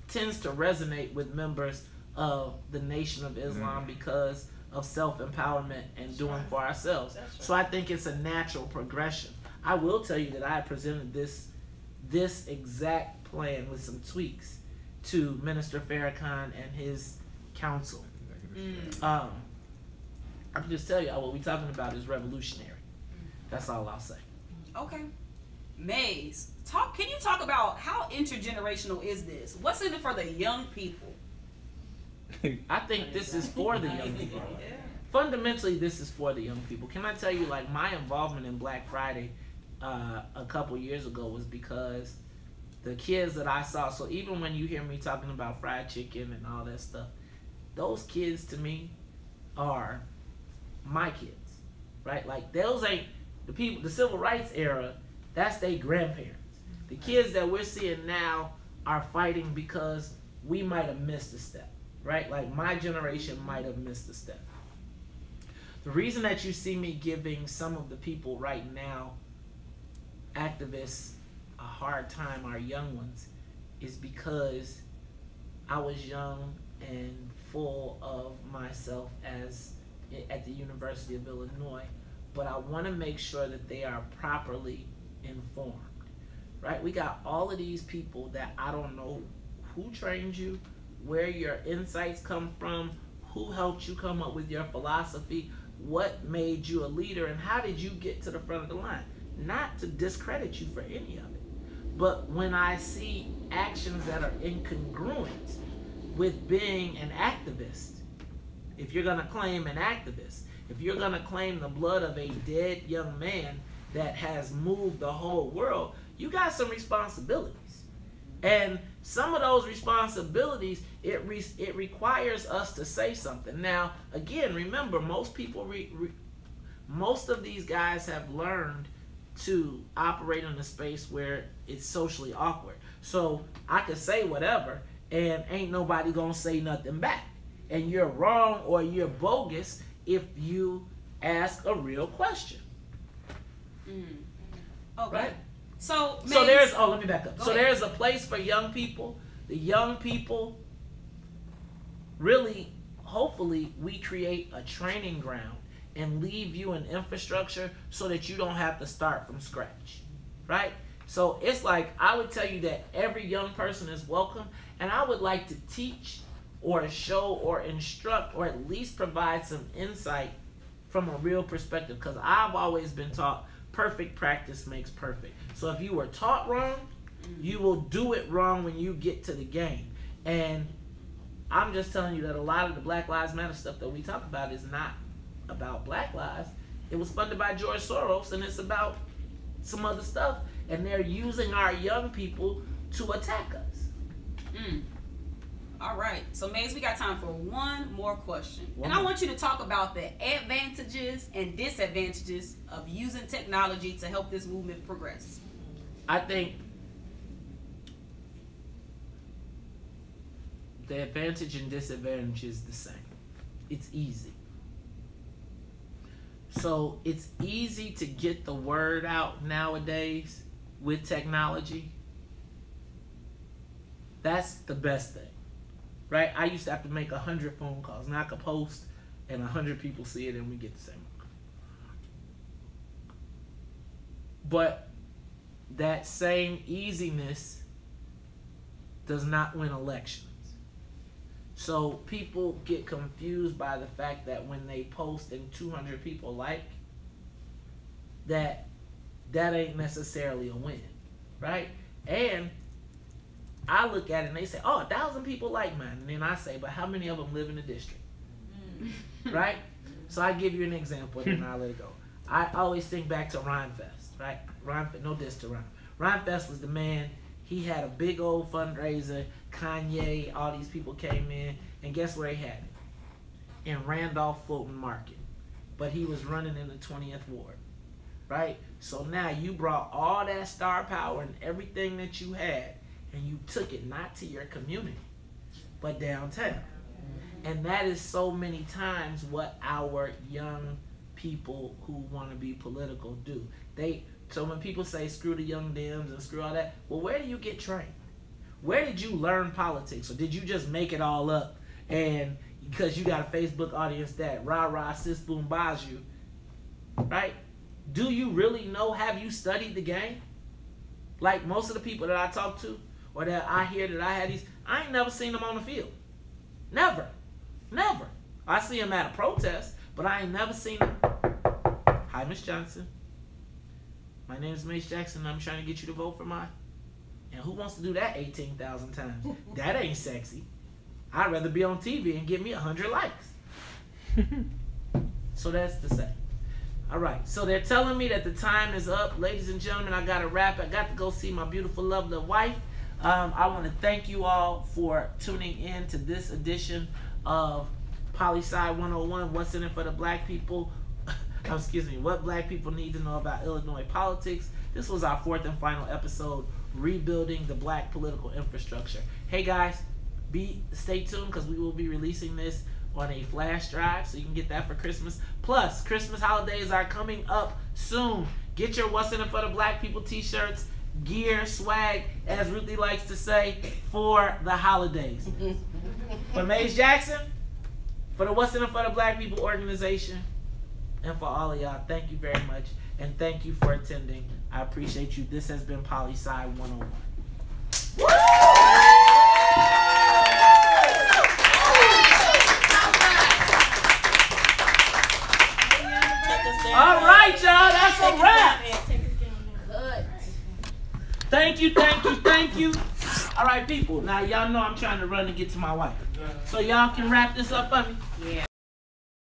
tends to resonate with members of the Nation of Islam because of self-empowerment and doing for ourselves. So I think it's a natural progression. I will tell you that I presented this exact plan with some tweaks to Minister Farrakhan and his council. I can just tell you what we're talking about is revolutionary. That's all I'll say. Okay. Maze, can you talk about how intergenerational is this? What's in it for the young people? I think this is for the young people. Fundamentally, this is for the young people. Can I tell you, like, my involvement in Black Friday a couple years ago was because the kids that I saw, so even when you hear me talking about fried chicken and all that stuff, those kids to me are my kids, right? Like, those ain't the people, the civil rights era, that's their grandparents. The kids that we're seeing now are fighting because we might have missed a step, right? Like, my generation might have missed a step. The reason that you see me giving some of the people right now, activists, a hard time, our young ones, is because I was young and full of myself at the University of Illinois, but I want to make sure that they are properly informed, right? We got all of these people that I don't know who trained you, where your insights come from, who helped you come up with your philosophy, what made you a leader, and how did you get to the front of the line? Not to discredit you for any of it, but when I see actions that are incongruent with being an activist, if you're going to claim an activist, if you're going to claim the blood of a dead young man that has moved the whole world, you got some responsibilities. And some of those responsibilities, it requires us to say something. Now, again, remember, most people, most of these guys have learned to operate in a space where it's socially awkward. So I could say whatever, and ain't nobody gonna say nothing back. And you're wrong or you're bogus if you ask a real question. Okay. Right? So there's, let me back up. So ahead. there's a place for young people. The young people, really, hopefully, we create a training ground and leave you an infrastructure so that you don't have to start from scratch, right? So it's like, I would tell you that every young person is welcome, and I would like to teach or show or instruct or at least provide some insight from a real perspective, because I've always been taught perfect practice makes perfect. So if you were taught wrong, you will do it wrong when you get to the game. And I'm just telling you that a lot of the Black Lives Matter stuff that we talk about is not about Black lives. It was funded by George Soros, and it's about some other stuff. And they're using our young people to attack us. All right. So, Maze, we got time for one more question. And I want you to talk about the advantages and disadvantages of using technology to help this movement progress. I think the advantage and disadvantage is the same. It's easy. So it's easy to get the word out nowadays with technology. That's the best thing, right? I used to have to make 100 phone calls. Now I can post and 100 people see it and we get the same. But that same easiness does not win elections. So people get confused by the fact that when they post and 200 people like, that ain't necessarily a win, right? And I look at it and they say, oh, 1,000 people like mine. And then I say, but how many of them live in the district? Right? So I give you an example and then I'll let it go. I always think back to Rhymefest, right? No diss to Rhyme. Rhymefest was the man. He had a big old fundraiser. Kanye, all these people came in. And guess where he had it? In Randolph Fulton Market. But he was running in the 20th Ward. Right? So now you brought all that star power and everything that you had, and you took it not to your community, but downtown. And that is so many times what our young people who want to be political do. So when people say screw the young Dems and screw all that, well, where do you get trained? Where did you learn politics? Or did you just make it all up? And because you got a Facebook audience that rah-rah, sis, boom, buys you, right? Do you really know? Have you studied the game? Like most of the people that I talk to or that I hear that I had these, I ain't never seen them on the field. Never. Never. I see them at a protest, but I ain't never seen them. Hi, Miss Johnson. My name is Mace Jackson, and I'm trying to get you to vote for mine. And who wants to do that 18,000 times? That ain't sexy. I'd rather be on TV and get me 100 likes. So that's the same. All right, so they're telling me that the time is up. Ladies and gentlemen, I got to wrap. I got to go see my beautiful, lovely wife. I want to thank you all for tuning in to this edition of Poli Sci 101, What's in it for the Black People? Excuse me, what Black people need to know about Illinois politics. This was our 4th and final episode, Rebuilding the Black Political Infrastructure. Hey guys, stay tuned because we will be releasing this on a flash drive, so you can get that for Christmas. Plus, Christmas holidays are coming up soon. Get your What's in it for the Black People t-shirts, gear, swag, as Ruthie likes to say, for the holidays. For Mace Jackson, for the What's in it for the Black People organization, and for all of y'all, thank you very much, and thank you for attending. I appreciate you. This has been Poli Sci 101. Woo! All right, y'all, that's a wrap. Good. Thank you, thank you, thank you. All right, people. Now, y'all know I'm trying to run and get to my wife. So y'all can wrap this up for me? Yeah.